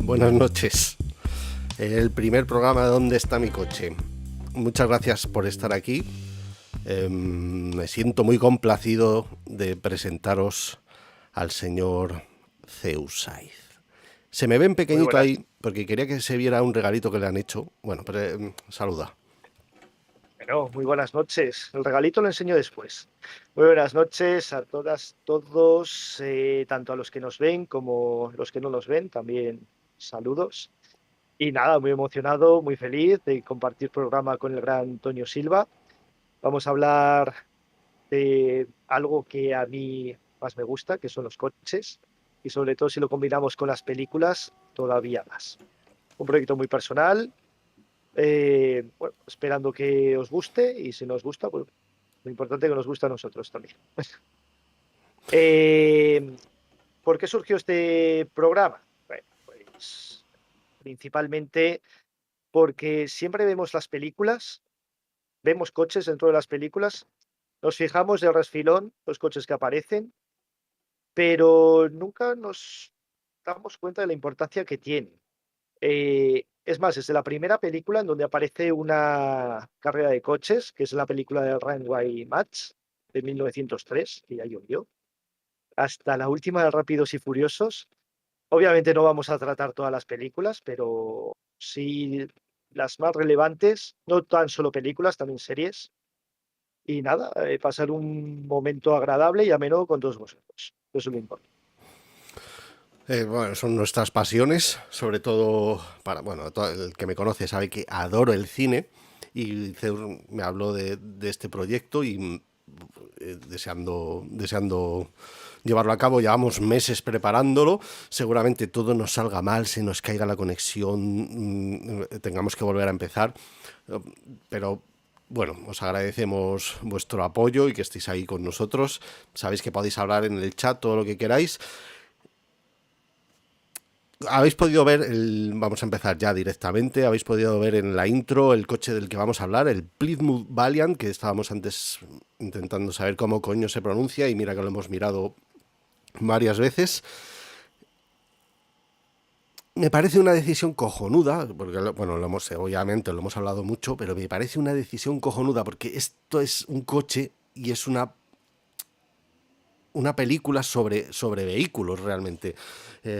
Buenas noches. El primer programa de ¿Dónde está mi coche? Muchas gracias por estar aquí. Me siento muy complacido de presentaros al señor Zeus Saiz. Se me ven Muy pequeñito buenas. ahí porque quería que se viera un regalito que le han hecho. Bueno, pero saluda. Bueno, muy buenas noches. El regalito lo enseño después. Muy buenas noches a todas, todos, tanto a los que nos ven como los que no nos ven, también saludos. Y nada, muy emocionado, muy feliz de compartir programa con el gran Antonio Silva. Vamos a hablar de algo que a mí más me gusta, que son los coches, y sobre todo si lo combinamos con las películas, todavía más. Un proyecto muy personal. Bueno, esperando que os guste y si no os gusta, pues lo importante es que nos guste a nosotros también. Eh, ¿Por qué surgió este programa? Bueno, pues principalmente porque siempre vemos las películas, vemos coches dentro de las películas, nos fijamos de resfilón los coches que aparecen, pero nunca nos damos cuenta de la importancia que tienen. Es más, desde la primera película en donde aparece una carrera de coches, que es la película de Runway Match de 1903, que ya llovió, hasta la última de Rápidos y Furiosos. Obviamente no vamos a tratar todas las películas, pero sí las más relevantes, no tan solo películas, también series. Y nada, pasar un momento agradable y ameno con todos vosotros. Eso es lo importante. Bueno, son nuestras pasiones, sobre todo para, bueno, todo el que me conoce sabe que adoro el cine y Zeus me habló de este proyecto y deseando llevarlo a cabo. Llevamos meses preparándolo. Seguramente todo nos salga mal, se nos caiga la conexión, tengamos que volver a empezar. Pero bueno, os agradecemos vuestro apoyo y que estéis ahí con nosotros. Sabéis que podéis hablar en el chat todo lo que queráis. Habéis podido ver, vamos a empezar ya directamente, habéis podido ver en la intro el coche del que vamos a hablar, el Plymouth Valiant, que estábamos antes intentando saber cómo coño se pronuncia y mira que lo hemos mirado varias veces. Me parece una decisión cojonuda, porque bueno, obviamente lo hemos hablado mucho, pero me parece una decisión cojonuda porque esto es un coche y es una película sobre vehículos realmente.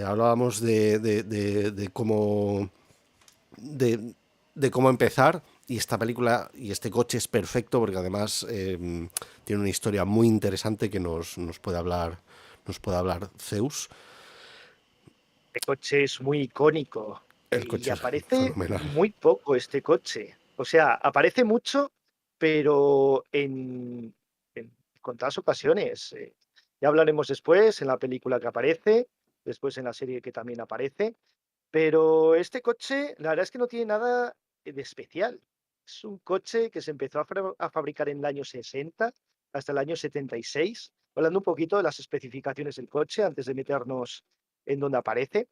Hablábamos de cómo de cómo empezar y esta película y este coche es perfecto porque además tiene una historia muy interesante que nos puede hablar Zeus. Este coche es muy icónico El y coche es aparece fenomenal. muy poco este coche. O sea, aparece mucho, pero en contadas ocasiones. Ya hablaremos después en la película que aparece, después en la serie que también aparece. Pero este coche, la verdad es que no tiene nada de especial. Es un coche que se empezó a fabricar en el año 60 hasta el año 76. Hablando un poquito de las especificaciones del coche antes de meternos en donde aparece.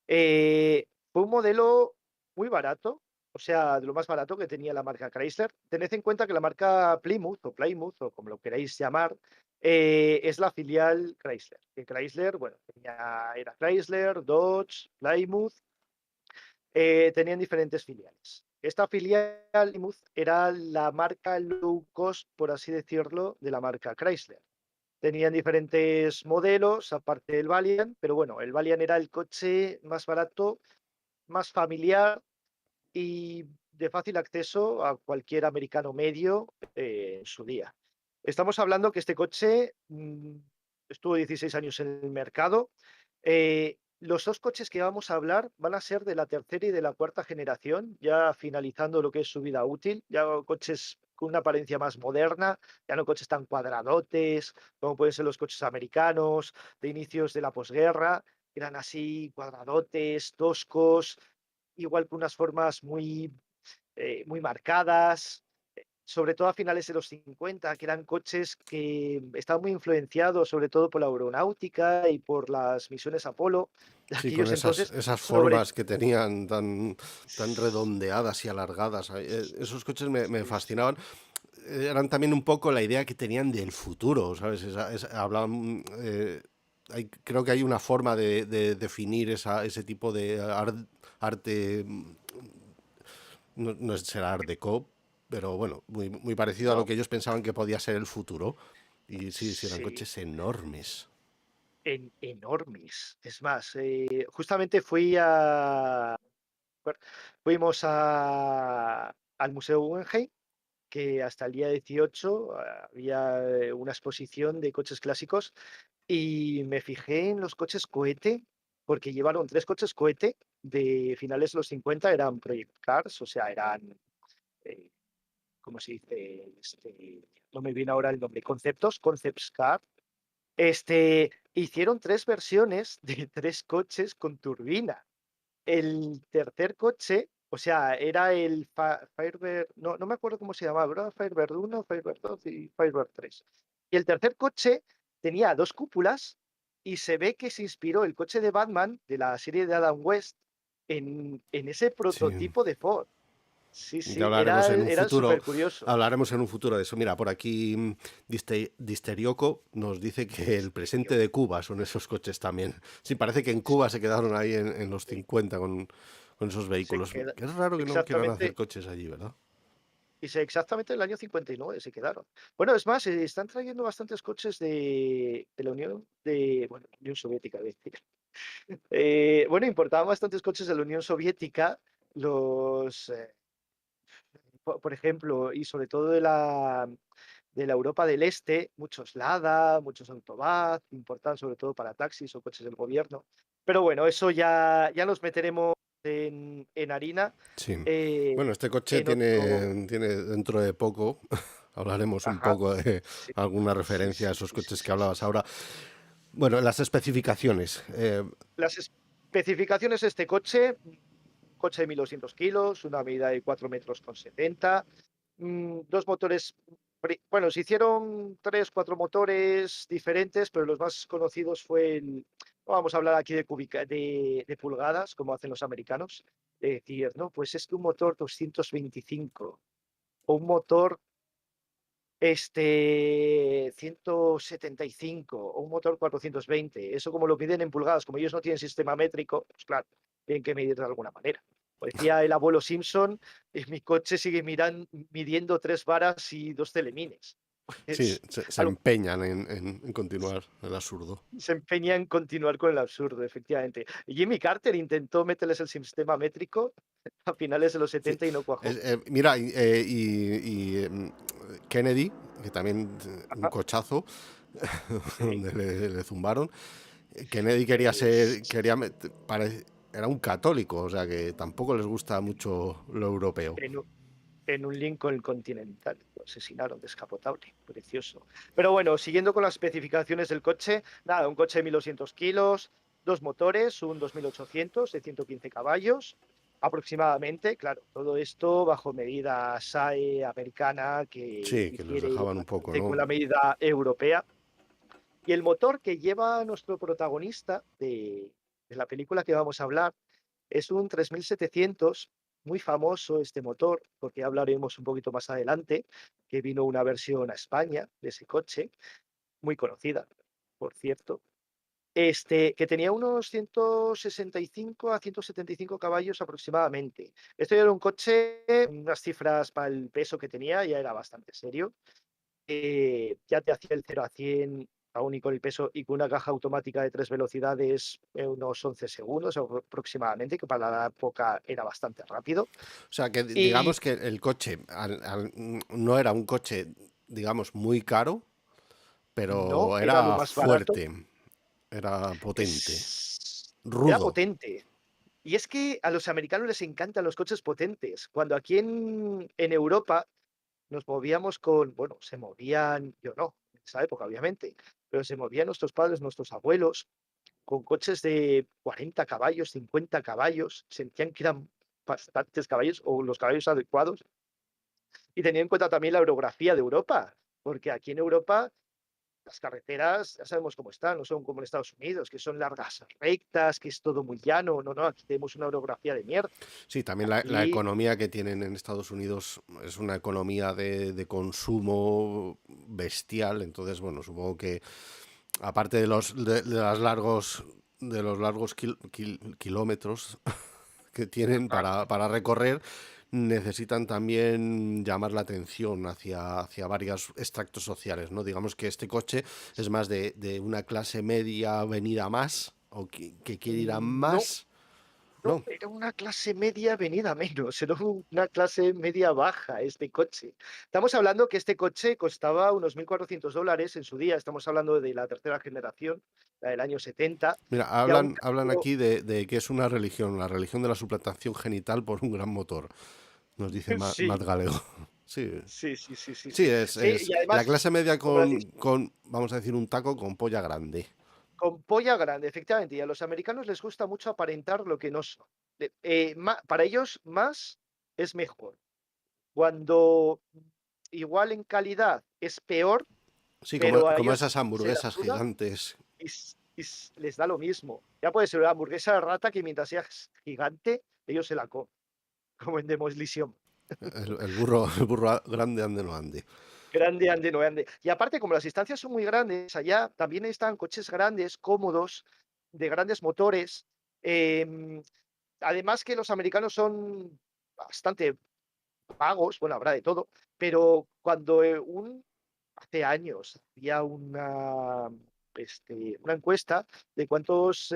Fue un modelo muy barato, o sea, de lo más barato que tenía la marca Chrysler. Tened en cuenta que la marca Plymouth, o como lo queráis llamar, es la filial Chrysler. Que Chrysler, bueno, era Chrysler, Dodge, Plymouth, tenían diferentes filiales. Esta filial Plymouth era la marca low cost, por así decirlo, de la marca Chrysler. Tenían diferentes modelos, aparte del Valiant, pero bueno, el Valiant era el coche más barato, más familiar y de fácil acceso a cualquier americano medio en su día. Estamos hablando que este coche estuvo 16 años en el mercado. Los dos coches que vamos a hablar van a ser de la tercera y de la cuarta generación, ya finalizando lo que es su vida útil, ya coches con una apariencia más moderna, ya no coches tan cuadradotes, como pueden ser los coches americanos de inicios de la posguerra, eran así cuadradotes, toscos, igual con unas formas muy marcadas, sobre todo a finales de los 50, que eran coches que estaban muy influenciados sobre todo por la aeronáutica y por las misiones Apolo de Sí, con aquellos entonces, esas sobre... formas que tenían tan redondeadas y alargadas. Esos coches me Sí, fascinaban. Eran también un poco la idea que tenían del futuro, ¿sabes? Hablaban, creo que hay una forma de definir ese tipo de arte, no será art déco, pero bueno, muy parecido a lo No, que ellos pensaban que podía ser el futuro. Y sí, sí, eran sí, coches enormes. enormes. Es más, justamente fuimos al Museo Guggenheim, que hasta el día 18 había una exposición de coches clásicos y me fijé en los coches cohete, porque llevaron tres coches cohete de finales de los 50, eran project cars, o sea, eran, eh, ¿cómo se dice? No me viene ahora el nombre, concepts car. Hicieron tres versiones de tres coches con turbina. El tercer coche, o sea, era el Firebird, no me acuerdo cómo se llamaba, ¿verdad? Firebird 1, Firebird 2 y Firebird 3. Y el tercer coche tenía dos cúpulas y se ve que se inspiró el coche de Batman de la serie de Adam West en ese Sí. prototipo de Ford. Sí, Ya sí, era súper curioso. hablaremos en un futuro de eso. Mira, por aquí Disterioco nos dice que el presente de Cuba son esos coches también. Sí, parece que en Cuba se quedaron ahí en los Sí, 50 con esos se vehículos. queda Es raro que no quieran hacer exactamente. coches allí, ¿verdad? Exactamente el año 59 se quedaron. Bueno, es más, están trayendo bastantes coches de la bueno, Unión Soviética, es decir. Bueno, importaban bastantes coches de la Unión Soviética, los, por ejemplo, y sobre todo de la Europa del Este, muchos Lada, muchos Autobad, importaban sobre todo para taxis o coches del gobierno. Pero bueno, eso ya nos meteremos en harina. Sí. eh, Bueno, este coche en otro. tiene dentro de poco, hablaremos un Ajá. poco de Sí, alguna sí, referencia a sí, esos sí, sí, coches que sí, sí. hablabas ahora. Bueno, las especificaciones. Las especificaciones de este coche, coche de 1.200 kilos, una medida de 4 metros con 70, dos motores, bueno, se hicieron tres, cuatro motores diferentes, pero los más conocidos fue no vamos a hablar aquí de pulgadas, como hacen los americanos, de decir, no, pues es que un motor 225 o un motor 175 o un motor 420, eso como lo piden en pulgadas, como ellos no tienen sistema métrico, pues claro, tienen que medir de alguna manera. Como decía el abuelo Simpson, mi coche sigue midiendo 3 varas y 2 telemines. Sí, Pues se algo, empeñan en continuar el absurdo. se empeña en continuar con el absurdo, efectivamente. Jimmy Carter intentó meterles el sistema métrico a finales de los Sí, 70 y no cuajó. mira, Kennedy, que también un Ajá, cochazo, sí. donde le zumbaron. Kennedy quería ser, era un católico, o sea que tampoco les gusta mucho lo europeo. En, en un Lincoln Continental. Lo asesinaron descapotable, precioso. Pero bueno, siguiendo con las especificaciones del coche, nada, un coche de 1.200 kilos, dos motores, un 2.800 de 115 caballos aproximadamente. Claro, todo esto bajo medida SAE americana que Sí, que los difiere dejaban un poco, bastante con ¿no? la medida europea. Y el motor que lleva nuestro protagonista de la película que vamos a hablar es un 3700, muy famoso este motor, porque ya hablaremos un poquito más adelante, que vino una versión a España de ese coche, muy conocida, por cierto. Que tenía unos 165 a 175 caballos aproximadamente. Esto ya era un coche, unas cifras para el peso que tenía, ya era bastante serio. Ya te hacía el 0 a 100 aún y con el peso y con una caja automática de 3 velocidades en unos 11 segundos aproximadamente, que para la época era bastante rápido. O sea que Y digamos que el coche no era un coche, digamos, muy caro, no pero era lo era más barato, fuerte, era potente, era rudo. potente. Y es que a los americanos les encantan los coches potentes. Cuando aquí en Europa nos movíamos bueno, se movían, yo no, en esa época obviamente, pero se movían nuestros padres, nuestros abuelos, con coches de 40 caballos, 50 caballos, sentían que eran bastantes caballos o los caballos adecuados y tenían en cuenta también la orografía de Europa, porque aquí en Europa las carreteras ya sabemos cómo están, no son como en Estados Unidos, que son largas rectas, que es todo muy llano, no, no, aquí tenemos una orografía de mierda. Sí, también la Aquí economía que tienen en Estados Unidos es una economía de consumo bestial, entonces, bueno, supongo que aparte de los largos kilómetros que tienen para recorrer, necesitan también llamar la atención hacia varios extractos sociales, ¿no? Digamos que este coche es más de una clase media venida a más, o que quiere ir a No, más, no, ¿no? era una clase media venida a menos, era una clase media baja este coche. Estamos hablando que este coche costaba unos $1.400 en su día, estamos hablando de la tercera generación, la del año 70, Mira, ya un hablan cambio. aquí de que es una religión, la religión de la suplantación genital por un gran motor, nos dice Sí, Matt Galego. Sí, sí, sí, sí, sí, sí, sí. Sí, es y la además, clase media como lo has dicho, vamos a decir, un taco con polla grande. con polla grande, efectivamente, y a los americanos les gusta mucho aparentar lo que no son. Para ellos, más es mejor. Cuando igual en calidad es peor, Sí, pero a como ellos esas se la hamburguesas suda gigantes. y les da lo mismo. Ya puede ser una hamburguesa de rata que mientras sea gigante, ellos se la comen, como en Demolition. El burro grande ande no ande. Grande, ande, no ande. Y aparte, como las distancias son muy grandes, allá también están coches grandes, cómodos, de grandes motores. Em, Además que los americanos son bastante vagos, bueno, habrá de todo, pero cuando hace años había una encuesta de cuántos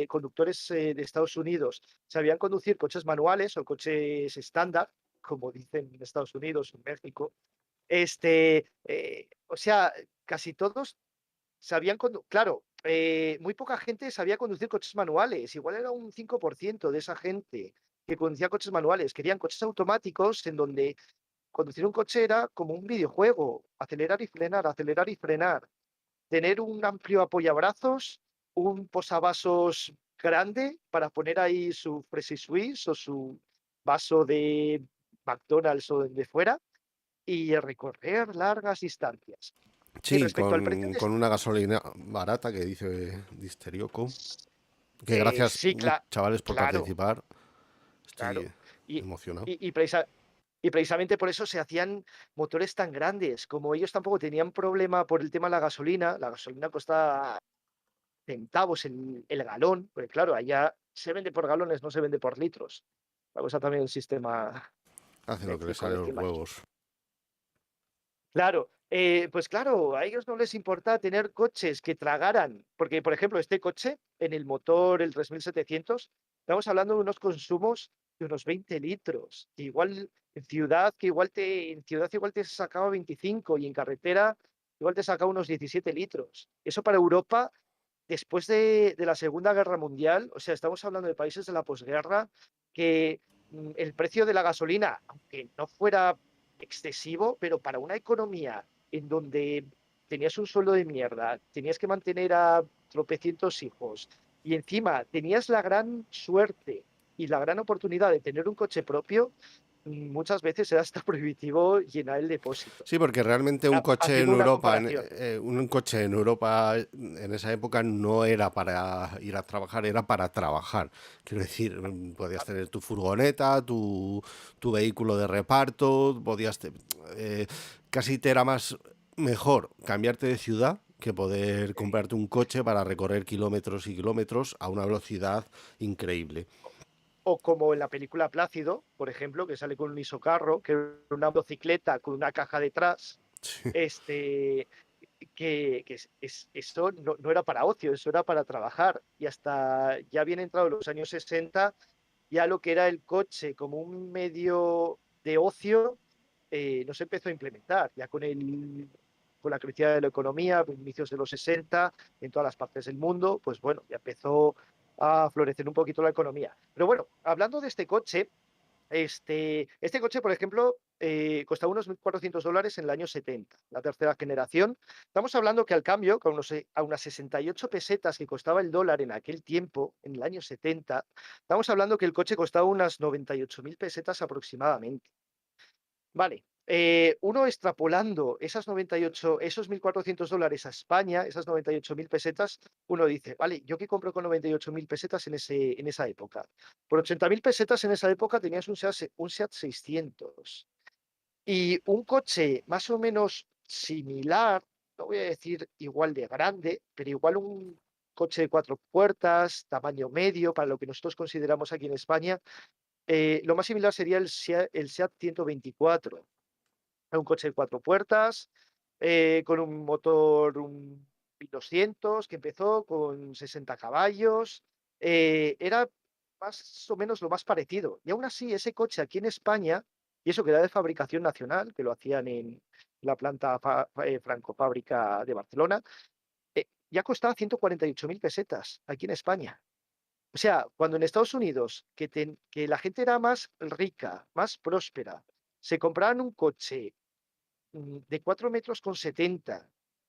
conductores de Estados Unidos sabían conducir coches manuales o coches estándar, como dicen en Estados Unidos o en México. O sea, casi todos sabían conducir, claro, muy poca gente sabía conducir coches manuales, igual era un 5% de esa gente que conducía coches manuales, querían coches automáticos en donde conducir un coche era como un videojuego, acelerar y frenar, tener un amplio apoyabrazos, un posavasos grande para poner ahí su Fresi Suisse o su vaso de McDonald's o de fuera y recorrer largas distancias. Y Sí, respecto al precio de con una gasolina barata que dice Disterioco. Que gracias, sí, chavales, por claro, participar. Estoy claro. Y, emocionado. y precisamente por eso se hacían motores tan grandes. Como ellos tampoco tenían problema por el tema de la gasolina costaba centavos el galón, porque claro, allá se vende por galones, no se vende por litros. La cosa también el sistema Hace lo que les eléctrico sale de los clima. huevos. Claro, pues claro, a ellos no les importa tener coches que tragaran, porque por ejemplo, este coche en el motor, el 3700, estamos hablando de unos consumos de unos 20 litros, que igual en ciudad igual te sacaba 25 y en carretera igual te sacaba unos 17 litros. Eso para Europa, después de la Segunda Guerra Mundial, o sea, estamos hablando de países de la posguerra, que el precio de la gasolina, aunque no fuera excesivo, pero para una economía en donde tenías un sueldo de mierda, tenías que mantener a tropecientos hijos y encima tenías la gran suerte y la gran oportunidad de tener un coche propio, muchas veces era hasta prohibitivo llenar el depósito. Sí, porque realmente un coche en Haciendo una Europa, comparación. un coche en Europa en esa época no era para ir a trabajar, era para trabajar. Quiero decir, podías tener tu furgoneta, tu vehículo de reparto, eh, casi te era más mejor cambiarte de ciudad que poder comprarte un coche para recorrer kilómetros y kilómetros a una velocidad increíble. O como en la película Plácido, por ejemplo, que sale con un isocarro, que es una motocicleta con una caja detrás, este, eso no era para ocio, eso era para trabajar. Y hasta ya bien entrado los años 60, ya lo que era el coche como un medio de ocio no se empezó a implementar. Ya con la crecida de la economía, a inicios de los 60, en todas las partes del mundo, pues bueno, ya empezó a florecer un poquito la economía. Pero bueno, hablando de este coche, este coche, por ejemplo, costaba unos $1.400 en el año 70, la tercera generación. Estamos hablando que al cambio, a unas 68 pesetas que costaba el dólar en aquel tiempo, en el año 70, estamos hablando que el coche costaba unas 98.000 pesetas aproximadamente. Vale. Uno extrapolando esos $1.400 a España, esas 98.000 pesetas, uno dice, vale, ¿yo qué compro con 98.000 pesetas en esa época? Por 80.000 pesetas en esa época tenías un SEAT 600 y un coche más o menos similar. no voy a decir igual de grande, pero igual un coche de 4 puertas, tamaño medio, para lo que nosotros consideramos aquí en España. Lo más similar sería el SEAT 124. Es un coche de 4 puertas, con un motor, un 1200 que empezó con 60 caballos. Era más o menos lo más parecido. Y aún así, ese coche aquí en España, y eso que era de fabricación nacional, que lo hacían en la planta Francofábrica de Barcelona, ya costaba 148.000 pesetas aquí en España. O sea, cuando en Estados Unidos, que la gente era más rica, más próspera, se compraban un coche de 4,70 m.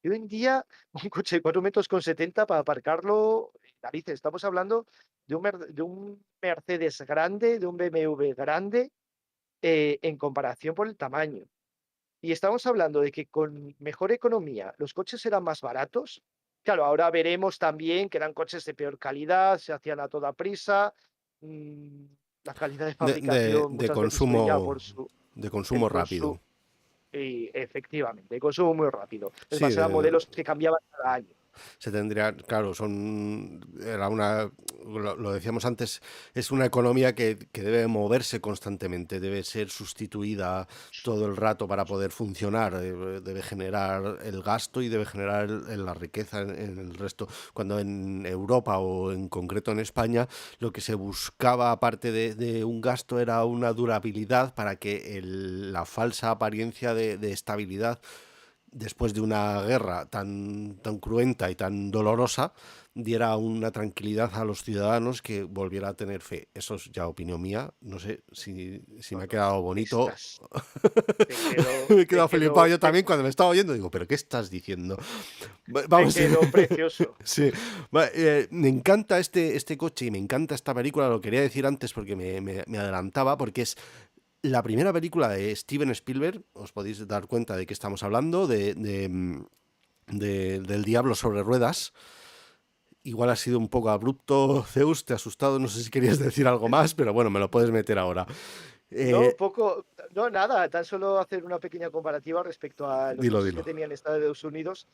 Y hoy en día, un coche de 4,70 m para aparcarlo, narices, estamos hablando de un Mercedes grande, de un BMW grande, en comparación por el tamaño. Y estamos hablando de que con mejor economía los coches eran más baratos. Claro, ahora veremos también que eran coches de peor calidad, se hacían a toda prisa. mm, la calidad de De, de- fabricación de muchas veces brilla consumo, por su, de el consumo rápido. consumo. Y efectivamente, consumo muy rápido. Es Sí, más, eran modelos que cambiaban cada año. se tendría, claro, era lo decíamos antes, es una economía que debe moverse constantemente, debe ser sustituida todo el rato para poder funcionar, debe generar el gasto y debe generar la riqueza en el resto. Cuando en Europa o en concreto en España, lo que se buscaba, aparte de un gasto, era una durabilidad para que la falsa apariencia de estabilidad después de una guerra tan cruenta y tan dolorosa, diera una tranquilidad a los ciudadanos que volviera a tener fe. Eso es ya opinión mía. No sé si No, me ha no, quedado bonito. estás, te quedó, Me he te quedado flipado quedó, yo te, también cuando me estaba oyendo. Digo, ¿pero qué estás diciendo? te Vamos. quedó precioso. Sí. Me encanta este coche y me encanta esta película. Lo quería decir antes porque me adelantaba, porque es la primera película de Steven Spielberg. Os podéis dar cuenta de que estamos hablando del Diablo sobre ruedas. Igual ha sido un poco abrupto, Zeus, te he asustado, no sé si querías decir algo más, pero bueno, me lo puedes meter ahora. No, Eh, poco, no, nada, tan solo hacer una pequeña comparativa respecto a los dilo, coches que dilo. tenían Estados Unidos,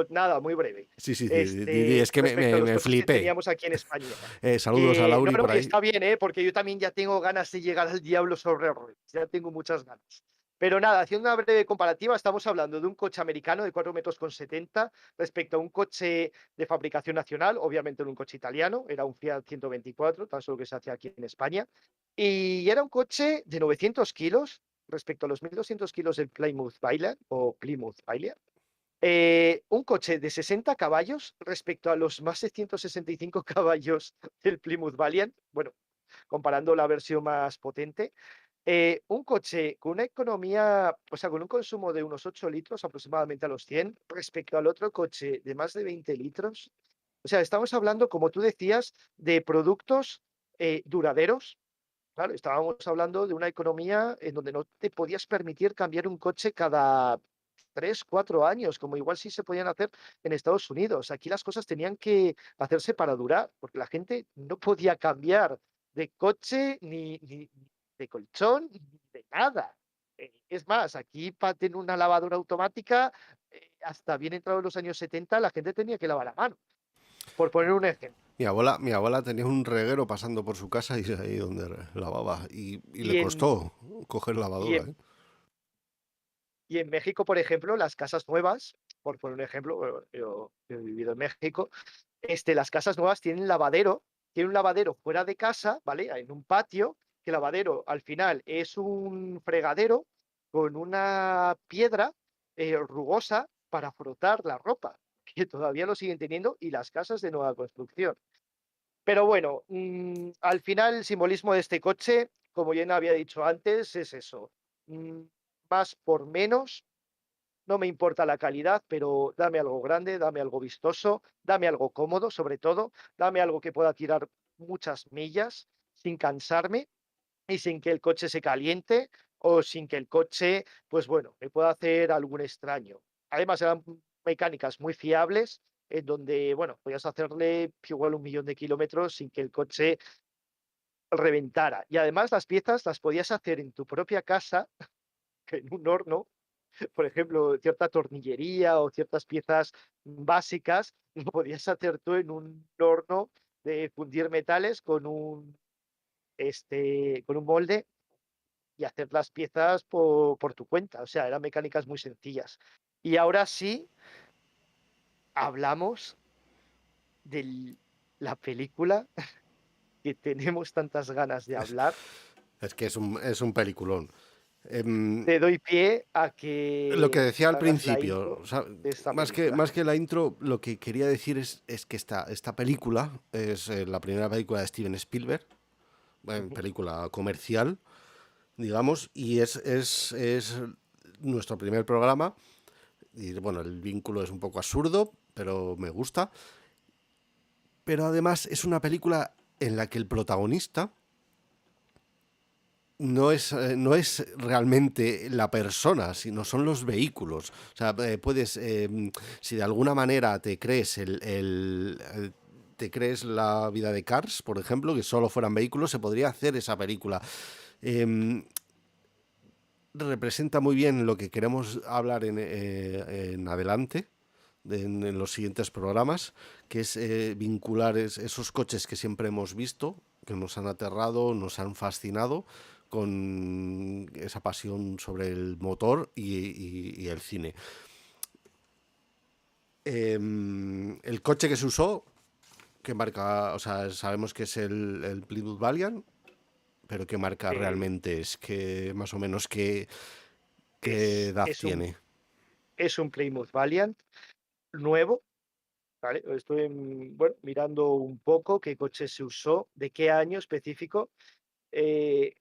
nada, muy breve. Sí, sí, es que Respecto a los me coches que flipé. teníamos aquí en España. Saludos a No, Lauri no, por y ahí. está bien, porque yo también ya tengo ganas de llegar al diablo sobre ruedas, ya tengo muchas ganas. Pero nada, haciendo una breve comparativa, estamos hablando de un coche americano de 4,70 m respecto a un coche de fabricación nacional, obviamente en un coche italiano, era un Fiat 124, tan solo que se hacía aquí en España, y era un coche de 900 kilos respecto a los 1.200 kilos del Plymouth Valiant o Plymouth Valiant. Un coche de 60 caballos respecto a los más de 165 caballos del Plymouth Valiant, bueno, comparando la versión más potente. Un coche con una economía, o sea, con un consumo de unos 8 litros aproximadamente a los 100 respecto al otro coche de más de 20 litros. O sea, estamos hablando, como tú decías, de productos duraderos. Claro, estábamos hablando de una economía en donde no te podías permitir cambiar un coche cada 3, 4 años, como igual sí se podían hacer en Estados Unidos. Aquí las cosas tenían que hacerse para durar, porque la gente no podía cambiar de coche ni de colchón, ni de nada. Es más, aquí para tener una lavadora automática, hasta bien entrados los años 70, la gente tenía que lavar a mano, por poner un ejemplo. Mi abuela tenía un reguero pasando por su casa y es ahí donde lavaba. Y le Y en, costó coger y lavadora, en ¿eh? Y en México, por ejemplo, las casas nuevas, por poner un ejemplo, yo he vivido en México, las casas nuevas tienen lavadero, tiene un lavadero fuera de casa, ¿vale? En un patio, que el lavadero al final es un fregadero con una piedra rugosa para frotar la ropa, que todavía lo siguen teniendo, y las casas de nueva construcción. Pero bueno, al final el simbolismo de este coche, como bien había dicho antes, es eso. mm, Más por menos, no me importa la calidad, pero dame algo grande, dame algo vistoso, dame algo cómodo, sobre todo, dame algo que pueda tirar muchas millas sin cansarme y sin que el coche se caliente o sin que el coche, pues bueno, me pueda hacer algún extraño. Además, eran mecánicas muy fiables en donde, bueno, podías hacerle igual 1 millón de kilómetros sin que el coche reventara. Y además las piezas las podías hacer en tu propia casa, en un horno, por ejemplo, cierta tornillería o ciertas piezas básicas, lo podías hacer tú en un horno de fundir metales con un molde y hacer las piezas por tu cuenta. O sea, eran mecánicas muy sencillas. Y ahora sí hablamos de la película que tenemos tantas ganas de hablar. Es que es un peliculón. Em, Te doy pie a lo que que decía al hagas la principio, intro o sea, de esta película. más que la intro, lo que quería decir es que esta película es la primera película de Steven Spielberg, Ujú. película comercial, digamos, y es nuestro primer programa. Y bueno, el vínculo es un poco absurdo, pero me gusta. Pero además es una película en la que el protagonista no es realmente la persona, sino son los vehículos. O sea, si de alguna manera te crees te crees la vida de Cars, por ejemplo, que solo fueran vehículos, se podría hacer esa película. Eh, Representa muy bien lo que queremos hablar en adelante, en los siguientes programas, que es vincular esos coches que siempre hemos visto, que nos han aterrado, nos han fascinado, con esa pasión sobre el motor y el cine. El coche que se usó, que marca, o sea, sabemos que es el Plymouth Valiant, pero qué marca Eh, realmente es, que más o menos qué es, edad es un, tiene. es un Plymouth Valiant nuevo, ¿vale? Estoy bueno, mirando un poco qué coche se usó, de qué año específico. Eh,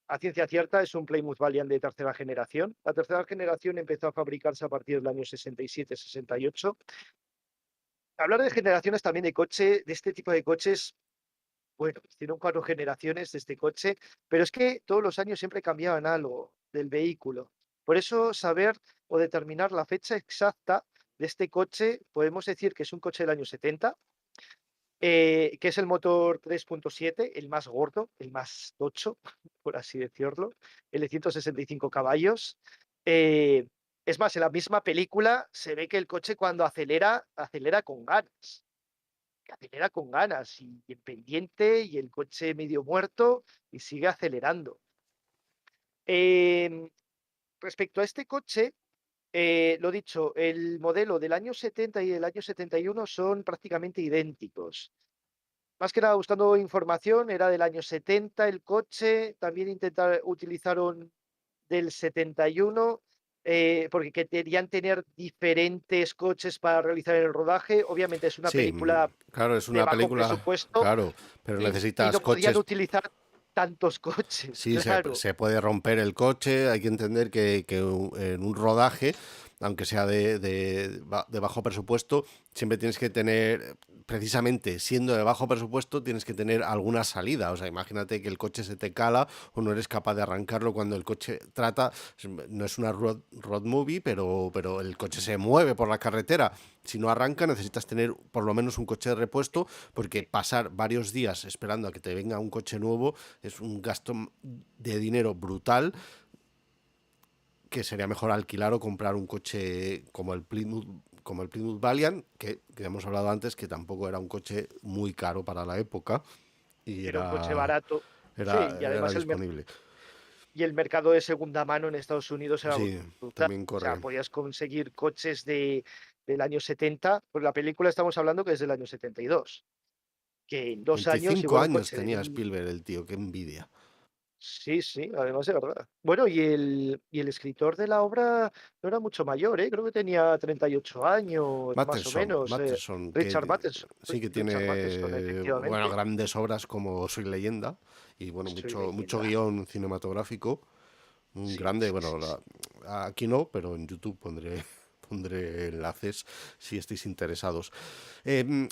a ciencia cierta es un Plymouth Valiant de tercera generación. La tercera generación empezó a fabricarse a partir del año 67-68. Hablar de generaciones también de coche, de este tipo de coches, bueno, hicieron 4 generaciones de este coche, pero es que todos los años siempre cambiaban algo del vehículo. Por eso saber o determinar la fecha exacta de este coche, podemos decir que es un coche del año 70, que es el motor 3.7, el más gordo, el más tocho, por así decirlo, el de 165 caballos. Eh, es más, en la misma película se ve que el coche cuando acelera, acelera con ganas, que acelera con ganas y en pendiente y el coche medio muerto y sigue acelerando. Em, Respecto a este coche, lo dicho, el modelo del año 70 y el año 71 son prácticamente idénticos. Más que nada buscando información, era del año 70 el coche, también utilizaron del 71, porque querían tener diferentes coches para realizar el rodaje. Obviamente es una Sí, película claro, es de una bajo película, presupuesto claro, pero y necesitas no podían coches. utilizar tantos coches, Sí, claro. se puede romper el coche, hay que entender en un rodaje, aunque sea de bajo presupuesto, siempre tienes que tener, precisamente siendo de bajo presupuesto, tienes que tener alguna salida. O sea, imagínate que el coche se te cala o no eres capaz de arrancarlo cuando el coche no es una road movie, pero el coche se mueve por la carretera. Si no arranca, necesitas tener por lo menos un coche de repuesto, porque pasar varios días esperando a que te venga un coche nuevo es un gasto de dinero brutal, que sería mejor alquilar o comprar un coche como el Plymouth Valiant, que hemos hablado antes, que tampoco era un coche muy caro para la época y Era un coche barato. Sí, y era además disponible. el mercado de segunda mano en Estados Unidos era Sí, brutal. también O sea, corre. podías conseguir coches del año 70, pues la película estamos hablando que es del año 72, que en 2 años 25 igual un años coche tenía Spielberg, el tío, qué envidia. Sí, sí, además de verdad. Bueno, y el escritor de la obra no era mucho mayor, ¿eh? Creo que tenía 38 años, más o menos. Matterson, Richard Matheson. sí que Richard Matheson, tiene, bueno, efectivamente. grandes obras como Soy Leyenda y bueno, Soy mucho leyenda. guión cinematográfico. Un Sí, grande, sí, bueno, sí, sí. aquí no, pero en YouTube pondré enlaces si estáis interesados.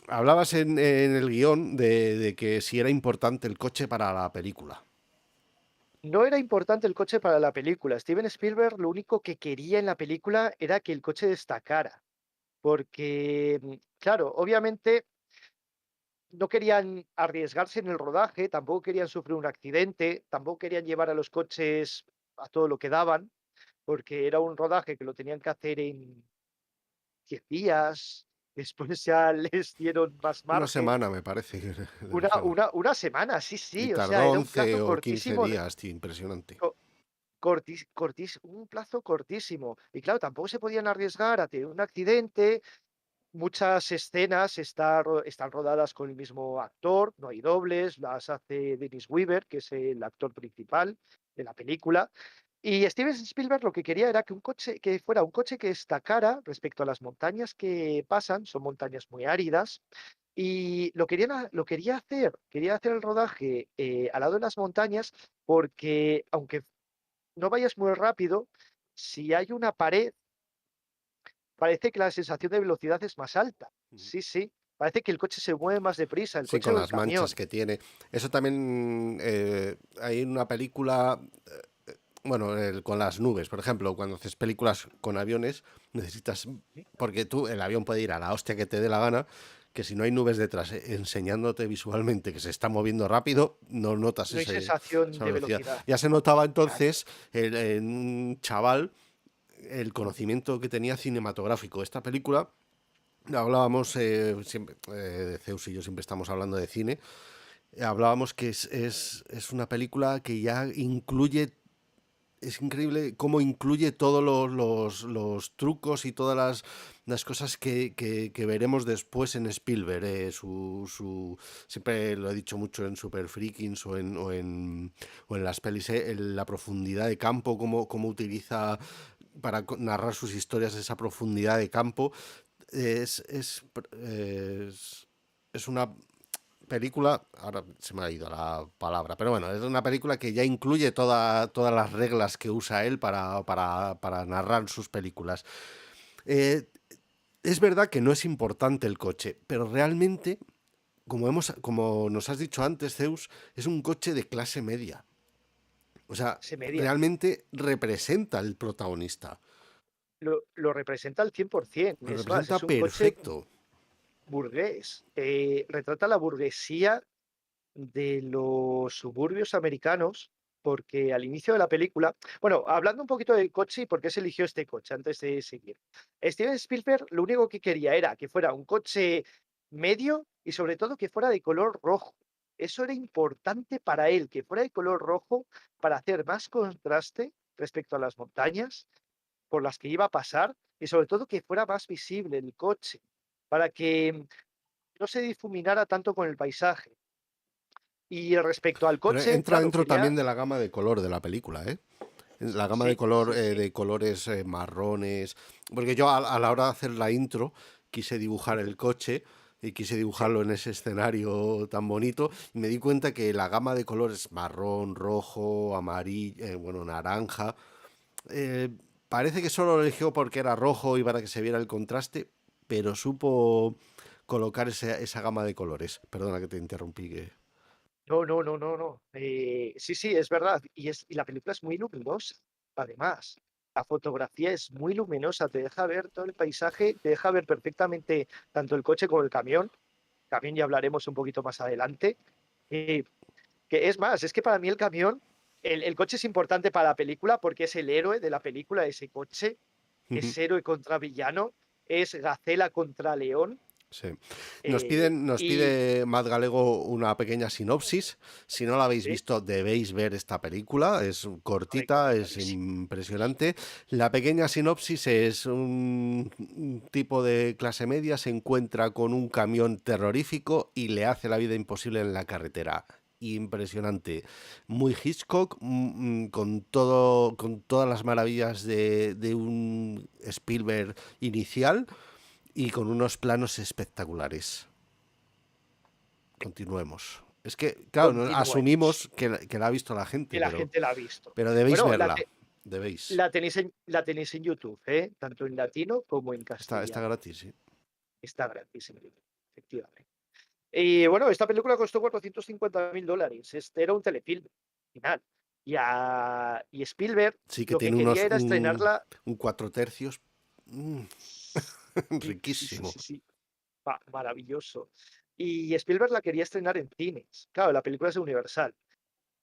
Hablabas en el guión de que si era importante el coche para la película. No era importante el coche para la película. Steven Spielberg lo único que quería en la película era que el coche destacara, porque, claro, obviamente no querían arriesgarse en el rodaje, tampoco querían sufrir un accidente, tampoco querían llevar a los coches a todo lo que daban. porque era un rodaje que lo tenían que hacer en 10 días, después ya les dieron más Una margen. semana me parece que le Una dejaron. una una semana, sí, Y sí, o sea, tardó era un 11 plazo o 15 cortísimo de días, tío, impresionante. co un plazo cortísimo. Y claro, tampoco se podían arriesgar a tener un accidente. Muchas escenas están rodadas con el mismo actor, no hay dobles, las hace Dennis Weaver, que es el actor principal de la película. Y Steven Spielberg lo que quería era que fuera un coche que destacara respecto a las montañas que pasan, son montañas muy áridas, y quería hacer el rodaje, al lado de las montañas, porque aunque no vayas muy rápido, si hay una pared, parece que la sensación de velocidad es más alta. Ujú. Sí, sí, parece que el coche se mueve más deprisa, el Sí, coche con o el las manchas camión. que tiene. Eso también hay una película, bueno, con las nubes, por ejemplo, cuando haces películas con aviones, necesitas, Sí, porque tú, el avión puede ir a la hostia que te dé la gana, que si no hay nubes detrás enseñándote visualmente que se está moviendo rápido, no notas no hay sensación esa de velocidad. velocidad. Ya se notaba Exacto. entonces en un chaval el conocimiento que tenía cinematográfico. Esta película, hablábamos, siempre, Zeus y yo siempre estamos hablando de cine, hablábamos que es una película que ya incluye, es increíble cómo incluye todos los trucos y todas las cosas que veremos después en Spielberg. Siempre lo he dicho mucho en Super Freakings o en las pelis, en la profundidad de campo, cómo utiliza para narrar sus historias esa profundidad de campo. Es, es, es, es una película, ahora se me ha ido la palabra, pero bueno, es una película que ya incluye todas las reglas que usa él para narrar sus películas. Eh, es verdad que no es importante el coche, pero realmente, como nos has dicho antes, Zeus, es un coche de clase media. O sea, Se media. realmente representa al protagonista. Lo representa al 100%. Lo Es más, representa es un coche perfecto. burgués. Retrata la burguesía de los suburbios americanos, porque al inicio de la película, bueno, hablando un poquito del coche y por qué se eligió este coche antes de seguir. Steven Spielberg lo único que quería era que fuera un coche medio y sobre todo que fuera de color rojo. Eso era importante para él, que fuera de color rojo para hacer más contraste respecto a las montañas por las que iba a pasar y sobre todo que fuera más visible el coche, para que no se difuminara tanto con el paisaje. Y respecto al Pero coche, entra claro, dentro quería también de la gama de color de la película, ¿eh? La gama de sí, color, sí, sí, de colores marrones. Porque yo a la hora de hacer la intro quise dibujar ujú, el coche y quise sí, dibujarlo en ese escenario tan bonito y me di cuenta que la gama de colores marrón, rojo, amarillo, bueno, naranja, eh, parece que solo lo eligió porque era rojo y para que se viera el contraste, pero supo colocar esa gama de colores. Perdona que te interrumpí. no, no, no, no, no, sí, sí, es verdad, y la película es muy luminosa, además. La fotografía es muy luminosa, te deja ver todo el paisaje, te deja ver perfectamente tanto el coche como el camión. También ya hablaremos un poquito más adelante. Eh, que es más, es que para mí el camión, el coche es importante para la película porque es el héroe de la película, ese coche, es héroe contra villano, es Gacela contra León. Sí. eh, Nos y pide Matt Galego una pequeña sinopsis. Si no la habéis sí, visto, debéis ver esta película. Es cortita, es recomendadísimo. impresionante. La pequeña sinopsis es un tipo de clase media se encuentra con un camión terrorífico y le hace la vida imposible en la carretera. Impresionante. Muy Hitchcock, con todas las maravillas de un Spielberg inicial y con unos planos espectaculares. Continuemos. Es que, claro, Continuemos, asumimos que la ha visto la gente, que la gente la ha visto. pero debéis Bueno, verla. Debéis. la tenéis en YouTube, ¿eh? Tanto en latino como en Está castellano. gratis, sí. Está gratis en YouTube, efectivamente. Y bueno, esta película costó $450.000. Este era un telefilm final. Y Spielberg Sí que lo que tiene quería era estrenarla. un cuatro tercios Sí, sí, sí, riquísimo. sí, sí. Maravilloso. Y Spielberg la quería estrenar en cines. Claro, la película es de Universal.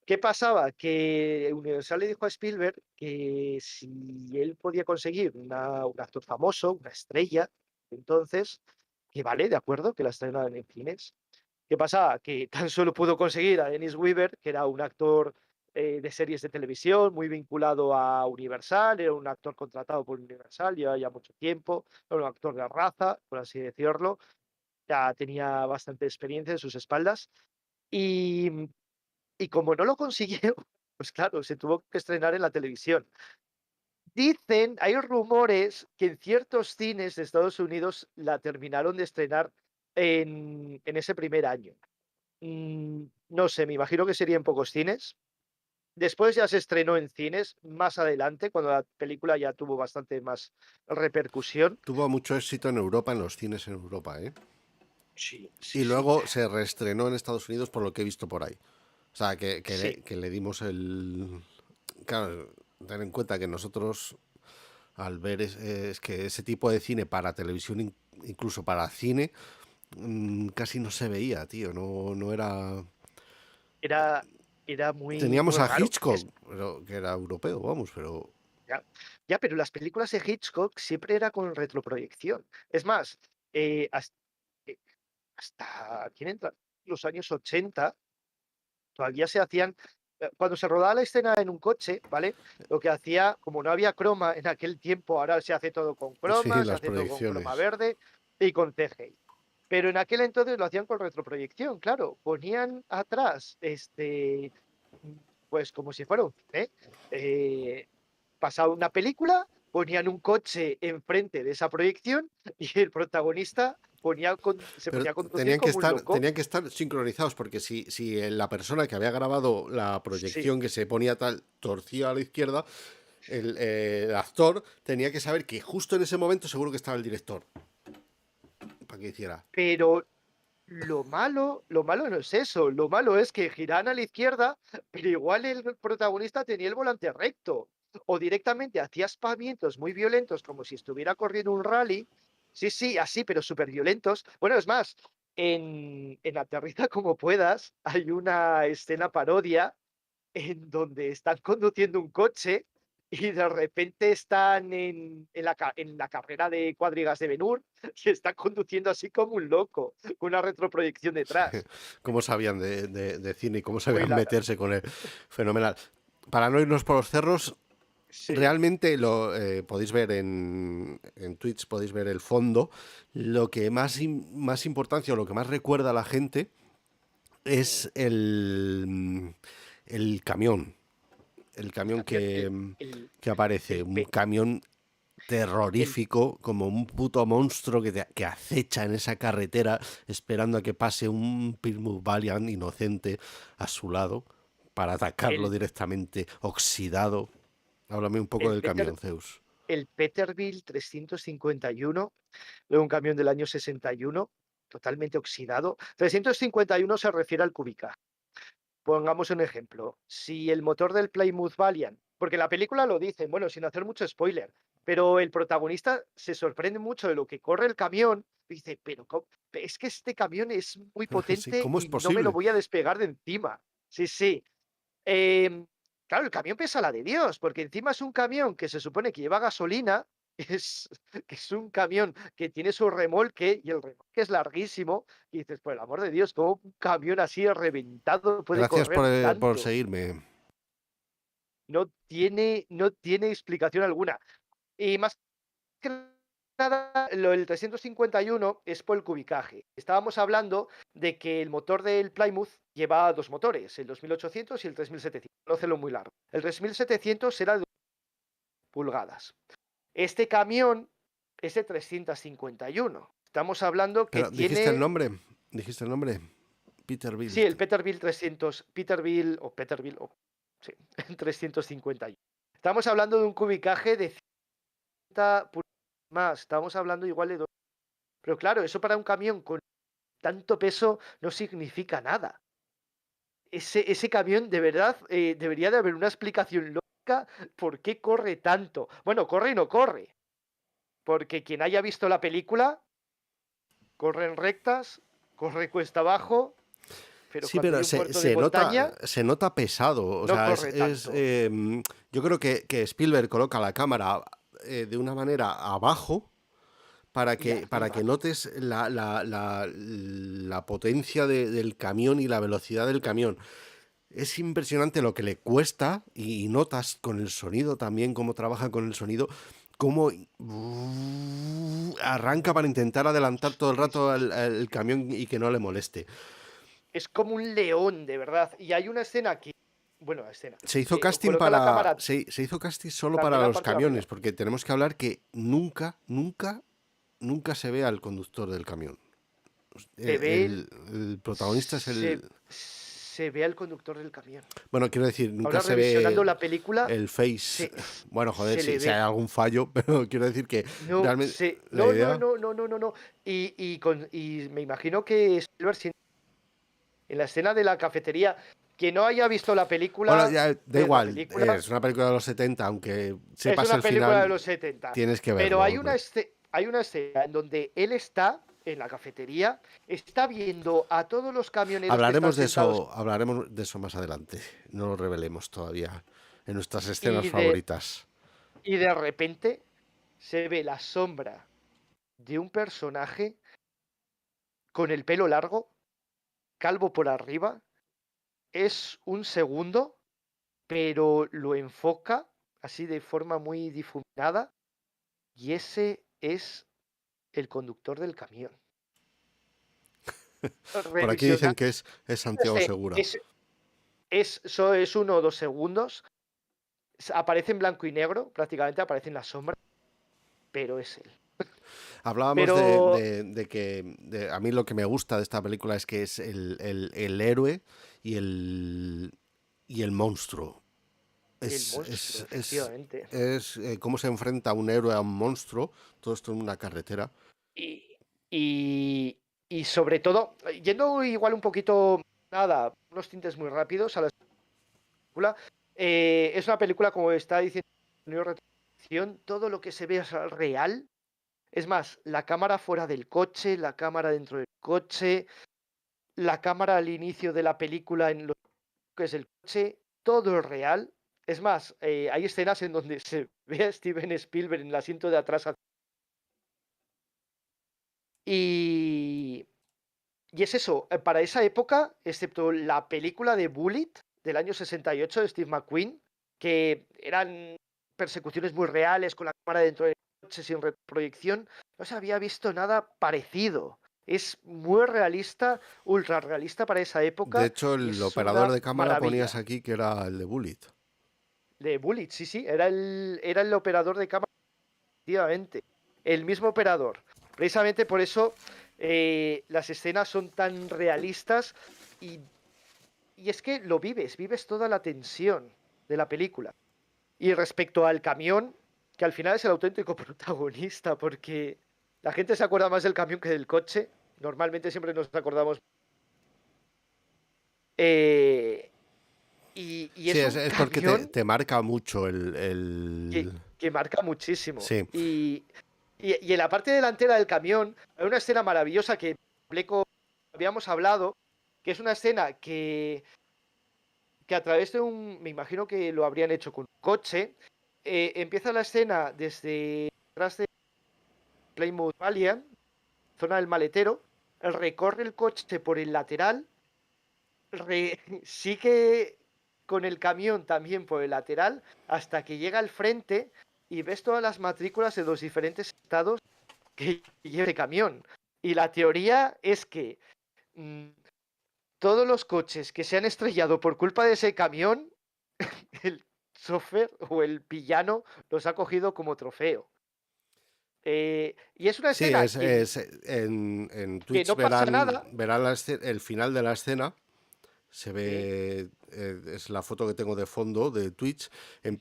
¿Qué pasaba? Que Universal le dijo a Spielberg que si él podía conseguir un actor famoso, una estrella, entonces, que vale, de acuerdo, que la estrenaran en cines. ¿Qué pasaba? Que tan solo pudo conseguir a Dennis Weaver, que era un actor de series de televisión, muy vinculado a Universal, era un actor contratado por Universal, lleva ya mucho tiempo, era un actor de raza, por así decirlo, ya tenía bastante experiencia en sus espaldas. Y, y como no lo consiguió, pues claro, se tuvo que estrenar en la televisión. Dicen, hay rumores que en ciertos cines de Estados Unidos la terminaron de estrenar en ese primer año. No sé, me imagino que sería en pocos cines. Después ya se estrenó en cines más adelante, cuando la película ya tuvo bastante más repercusión. Tuvo mucho éxito en Europa, en los cines en Europa, ¿eh? Sí, sí, Y sí, luego se reestrenó en Estados Unidos por lo que he visto por ahí. O sea, sí. que le dimos el... Claro, ten en cuenta que nosotros al ver es que ese tipo de cine para televisión, incluso para cine, casi no se veía, tío. No, no era... Era, era muy, Teníamos muy a raro. Hitchcock, que era europeo, vamos, pero... Ya, ya, pero las películas de Hitchcock siempre era con retroproyección. Es más, eh, has- eh, hasta, ¿quién entra? Los años 80 todavía se hacían, cuando se rodaba la escena en un coche, ¿vale? Lo que hacía, como no había croma en aquel tiempo, ahora se hace todo con Sí, croma, se las hace todo con croma proyecciones. verde y con CGI. Pero en aquel entonces lo hacían con retroproyección, claro. Ponían atrás, pues como si fuera un cine. Pasaba una película, ponían un coche enfrente de esa proyección y el protagonista se Pero ponía a conducir como un loco. tenían que estar sincronizados, porque si la persona que había grabado la Sí, proyección que se ponía tal torcía a la izquierda, el actor tenía que saber que justo en ese momento seguro que estaba el director para que hiciera. pero lo malo no es eso, lo malo es que giran a la izquierda, pero igual el protagonista tenía el volante recto, o directamente hacía aspavientos muy violentos, como si estuviera corriendo un rally. Sí, sí, así, pero súper violentos. Bueno, es más, en Aterriza como puedas, hay una escena parodia en donde están conduciendo un coche y de repente están en la carrera de cuadrigas de Ben-Hur y están conduciendo así como un loco, con una retroproyección detrás. Cómo sabían de cine y cómo Muy sabían larga. meterse con él. Fenomenal. Para no irnos por los cerros, Sí, realmente lo podéis ver en Twitch, podéis ver el fondo. Lo que más importancia o lo que más recuerda a la gente es el camión. El el camión camión, el, que aparece. el, Un pe- camión el, terrorífico, como un puto monstruo que acecha en esa carretera esperando a que pase un Plymouth Valiant inocente a su lado para atacarlo el, directamente, oxidado. Háblame un poco el, del Peter, camión, Zeus. el Peterbilt 351, luego un camión del año 61, totalmente oxidado. 351 se refiere al Kubica. Pongamos un ejemplo. Si el motor del Plymouth Valiant, porque la película lo dice, bueno, sin hacer mucho spoiler, pero el protagonista se sorprende mucho de lo que corre el camión, dice, pero es que este camión es muy Sí, potente ¿cómo es y no me lo posible? voy a despegar de encima. Sí, sí. Em, claro, el camión pesa la de Dios, porque encima es un camión que se supone que lleva gasolina, es, que es un camión que tiene su remolque y el remolque es larguísimo. Y dices, por el amor de Dios, ¿cómo un camión así reventado puede Gracias correr por tanto? seguirme. No tiene explicación alguna. Y más que nada, lo del 351 es por el cubicaje. Estábamos hablando de que el motor del Plymouth lleva dos motores, el 2800 y el 3700. No hacerlo muy largo. El 3700 era de pulgadas. Este camión es de 351. Estamos hablando que Pero dijiste el tiene, nombre. Dijiste el nombre. sí, Peterbilt. el Peterbilt 300, Peterbilt, sí, 351. Estamos hablando de un cubicaje de 50 pulgadas más. Estamos hablando igual de dos. Pero claro, eso para un camión con tanto peso no significa nada. Ese camión, de verdad, debería de haber una explicación lógica por qué corre tanto. Bueno, corre y no corre, porque quien haya visto la película, corre en rectas, corre cuesta abajo. pero Sí, cuando pero hay un puerto de montaña se nota pesado. O no sea, corre tanto. yo creo que Spielberg coloca la cámara de una manera abajo Y para que arriba. notes la potencia del camión y la velocidad del camión. Es impresionante lo que le cuesta y notas con el sonido también, cómo trabaja con el sonido, cómo arranca para intentar adelantar todo el Sí, rato sí, sí. el camión y que no le moleste. Es como un león, de verdad. Y hay una escena que, bueno, la escena, Se hizo casting coloca la cámara se hizo casting solo también para la los parte de arriba. camiones, porque tenemos que hablar que nunca se ve al conductor del camión. Se ve El protagonista es se, se ve al conductor del camión. bueno, quiero decir, nunca Ahora se ve revisionando la película, el face. se, Bueno, joder, se le si hay ve. algún fallo, pero quiero decir que No, realmente la no, no, idea. no, no, no, no, no. Y me imagino que Spielberg, en la escena de la cafetería, que no haya visto la Bueno, película, ya da ver la igual, película, es una película de los 70, aunque es sepas una el película de final, los 70. tienes que Pero verlo. hay una escena en donde él está en la cafetería, está viendo a todos los camioneros que están sentados Hablaremos de eso más adelante. No lo revelemos todavía en nuestras escenas y de, favoritas. y de repente se ve la sombra de un personaje con el pelo largo, calvo por arriba. Es un segundo, pero lo enfoca así de forma muy difuminada y ese es el conductor del camión. Por aquí dicen Revisionando que es Santiago ese, Segura. eso es 1 o 2 segundos. Aparece en blanco y negro, prácticamente aparece en la sombra, pero es él. Hablábamos Pero de que a mí lo que me gusta de esta película es que es el héroe y y el monstruo. el monstruo, efectivamente. Cómo se enfrenta un héroe a un monstruo, todo esto en una carretera. Y, y, y sobre todo, yendo igual un poquito, nada, unos tintes muy rápidos a la película, es una película, como está diciendo, todo lo que se ve es real. Es más, la cámara fuera del coche, la cámara dentro del coche, la cámara al inicio de la película en lo que es el coche, todo es real. Es más, hay escenas en donde se ve a Steven Spielberg en el asiento de atrás. Y, y es eso, para esa época, excepto la película de Bullet del año 68 de Steve McQueen, que eran persecuciones muy reales con la cámara dentro del coche sin retroproyección, no se había visto nada parecido. Es muy realista, ultra realista para esa De época hecho, y el es operador una de cámara ponías maravilla. aquí que era el de Bullet. De Bullet, sí, sí, era el operador de cámara, efectivamente. El mismo operador. Precisamente por eso las escenas son tan realistas y, y es que lo vives, vives toda la tensión de la película. Y respecto al camión, que al final es el auténtico protagonista, porque la gente se acuerda más del camión que del coche. Normalmente siempre nos acordamos. eh, y Sí, es un es porque camión te marca mucho que marca muchísimo. Sí, Y en la parte delantera del camión hay una escena maravillosa que habíamos hablado, que es una escena que a través de me imagino que lo habrían hecho con un coche, empieza la escena desde detrás de Plymouth Valiant, zona del maletero, recorre el coche por el lateral, sigue con el camión también por el lateral, hasta que llega al frente y ves todas las matrículas de los diferentes estados que lleva el camión. Y la teoría es que mmm, todos los coches que se han estrellado por culpa de ese camión, el chofer o el villano los ha cogido como trofeo. Y es una sí, escena en que Twitch no pasa nada. verán el final de la escena. Se Sí, ve, es la foto que tengo de fondo de Twitch.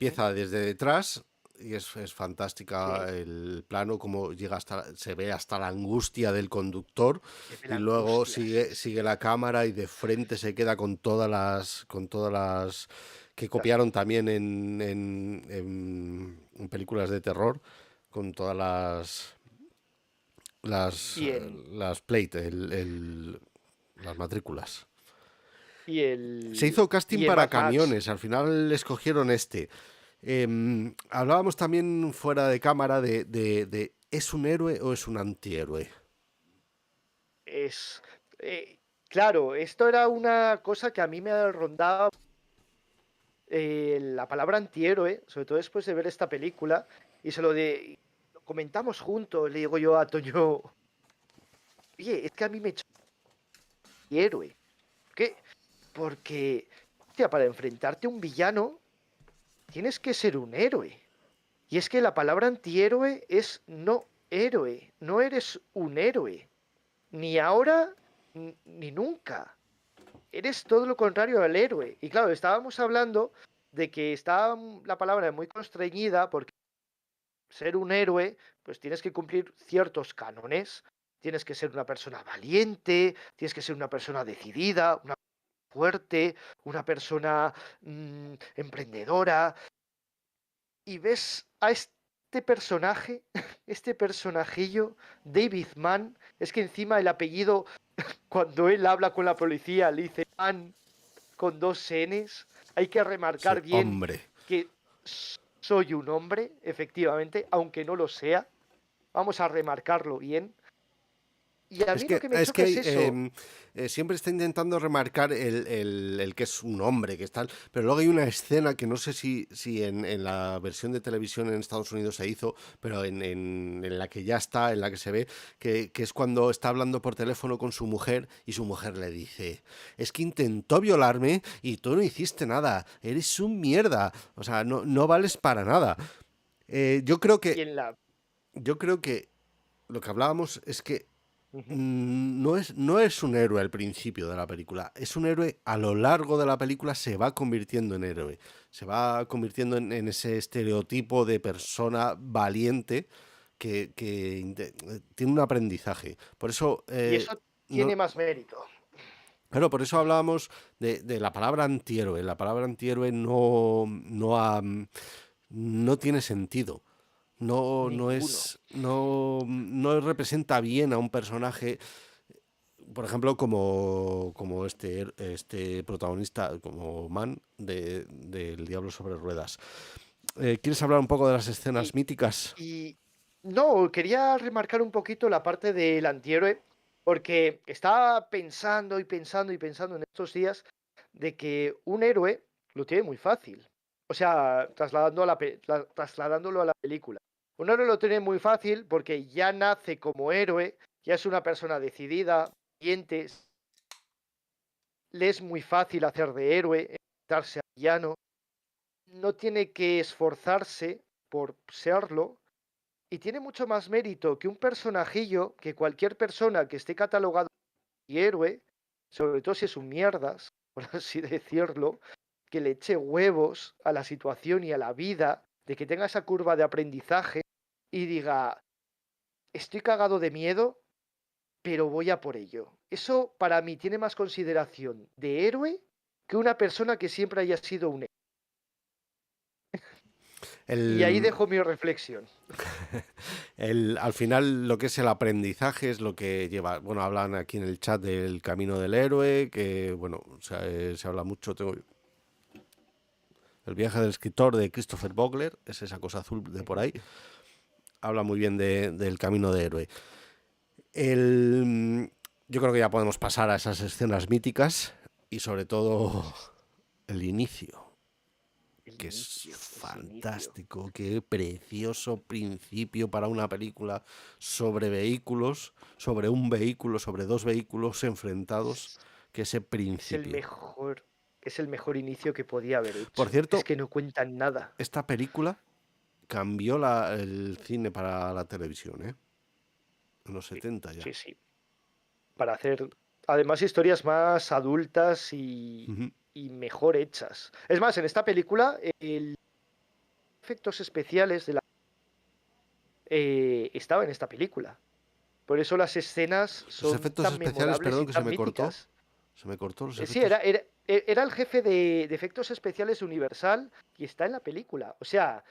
sí, Empieza desde detrás y es sí. fantástica el plano, como llega hasta, se ve hasta la angustia del conductor Se ve y la luego angustia, sí, sí. sigue la cámara y de frente se queda con todas las que Las copiaron también en películas de terror, con todas y en las plate, las matrículas. y Se el, hizo casting y el para Mad Max. camiones, al final escogieron este. Hablábamos también fuera de cámara de ¿es un héroe o es un antihéroe? Es, claro, esto era una cosa que a mí me rondaba la palabra antihéroe, sobre todo después de ver esta película, y lo comentamos juntos, le digo yo a Toño, oye, es que a mí me echa héroe. ¿Por qué? Porque, hostia, para enfrentarte a un villano, tienes que ser un héroe. Y es que la palabra antihéroe es no héroe, no eres un héroe, ni ahora ni nunca. Eres todo lo contrario al héroe. Y claro, estábamos hablando de que está la palabra muy constreñida porque ser un héroe, pues tienes que cumplir ciertos cánones. Tienes que ser una persona valiente, tienes que ser una persona decidida, una fuerte, una persona emprendedora. Y ves a este personaje, este personajillo, David Mann, es que encima el apellido, cuando él habla con la policía, le dice Mann con dos Ns. Hay que Sí, remarcar bien hombre. que soy un hombre, efectivamente, aunque no lo sea. Vamos a remarcarlo bien. Y a mí lo que me Es choca es que eso. siempre está intentando remarcar el que es un hombre, que es tal, pero luego hay una escena que no sé si en la versión de televisión en Estados Unidos se hizo, pero en la que ya está, en la que se ve, que es cuando está hablando por teléfono con su mujer y su mujer le dice, es que intentó violarme y tú no hiciste nada, eres un mierda, o sea, no vales para nada. Yo creo Y que, en la... yo creo que lo que hablábamos es que Ujú. no es un héroe al principio de la película, es un héroe a lo largo de la película, se va convirtiendo en héroe, se va convirtiendo en ese estereotipo de persona valiente que tiene un aprendizaje. Por eso, Y eso tiene no, más mérito. claro, por eso hablábamos de la palabra antihéroe. La palabra antihéroe no tiene sentido. Ninguno. No representa bien a un personaje, por ejemplo, como este protagonista, como Man del Diablo sobre Ruedas. ¿Quieres hablar un poco de las escenas Y, míticas? y no, quería remarcar un poquito la parte del antihéroe, porque estaba pensando y pensando y pensando en estos días de que un héroe lo tiene muy fácil. O sea, trasladándolo a la película. Un héroe lo tiene muy fácil porque ya nace como héroe, ya es una persona decidida, valiente, le es muy fácil hacer de héroe, darse a villano, no tiene que esforzarse por serlo y tiene mucho más mérito que un personajillo que cualquier persona que esté catalogado como héroe, sobre todo si es un mierdas, por así decirlo, que le eche huevos a la situación y a la vida, de que tenga esa curva de aprendizaje y diga, estoy cagado de miedo, pero voy a por ello. Eso para mí tiene más consideración de héroe que una persona que siempre haya sido un héroe. Y ahí El, dejo mi reflexión. al final lo que es el aprendizaje es lo que lleva. Bueno, hablan aquí en el chat del camino del héroe, que bueno, se habla mucho. El viaje del escritor de Christopher Vogler, es esa cosa azul de por ahí, habla muy bien del camino de héroe. El, yo creo que ya podemos pasar a esas escenas míticas y sobre todo el inicio, El que es inicio, ese inicio. fantástico, qué precioso principio para una película sobre vehículos, sobre un vehículo, sobre dos vehículos enfrentados, que ese Es el principio. mejor, es el mejor inicio que podía haber Por hecho. Es cierto, que no cuentan nada. esta película cambió el cine para la televisión, ¿eh? En los Sí, 70 ya. sí, sí. Para hacer además historias más adultas Ujú. y mejor hechas. Es más, en esta película, el efectos especiales de la estaba en esta película. Por eso las escenas Los son efectos tan especiales, memorables perdón, y que se tan me cortó. míticas. Se me cortó los Sí, efectos. era el jefe de efectos especiales Universal y está en la película. O sea,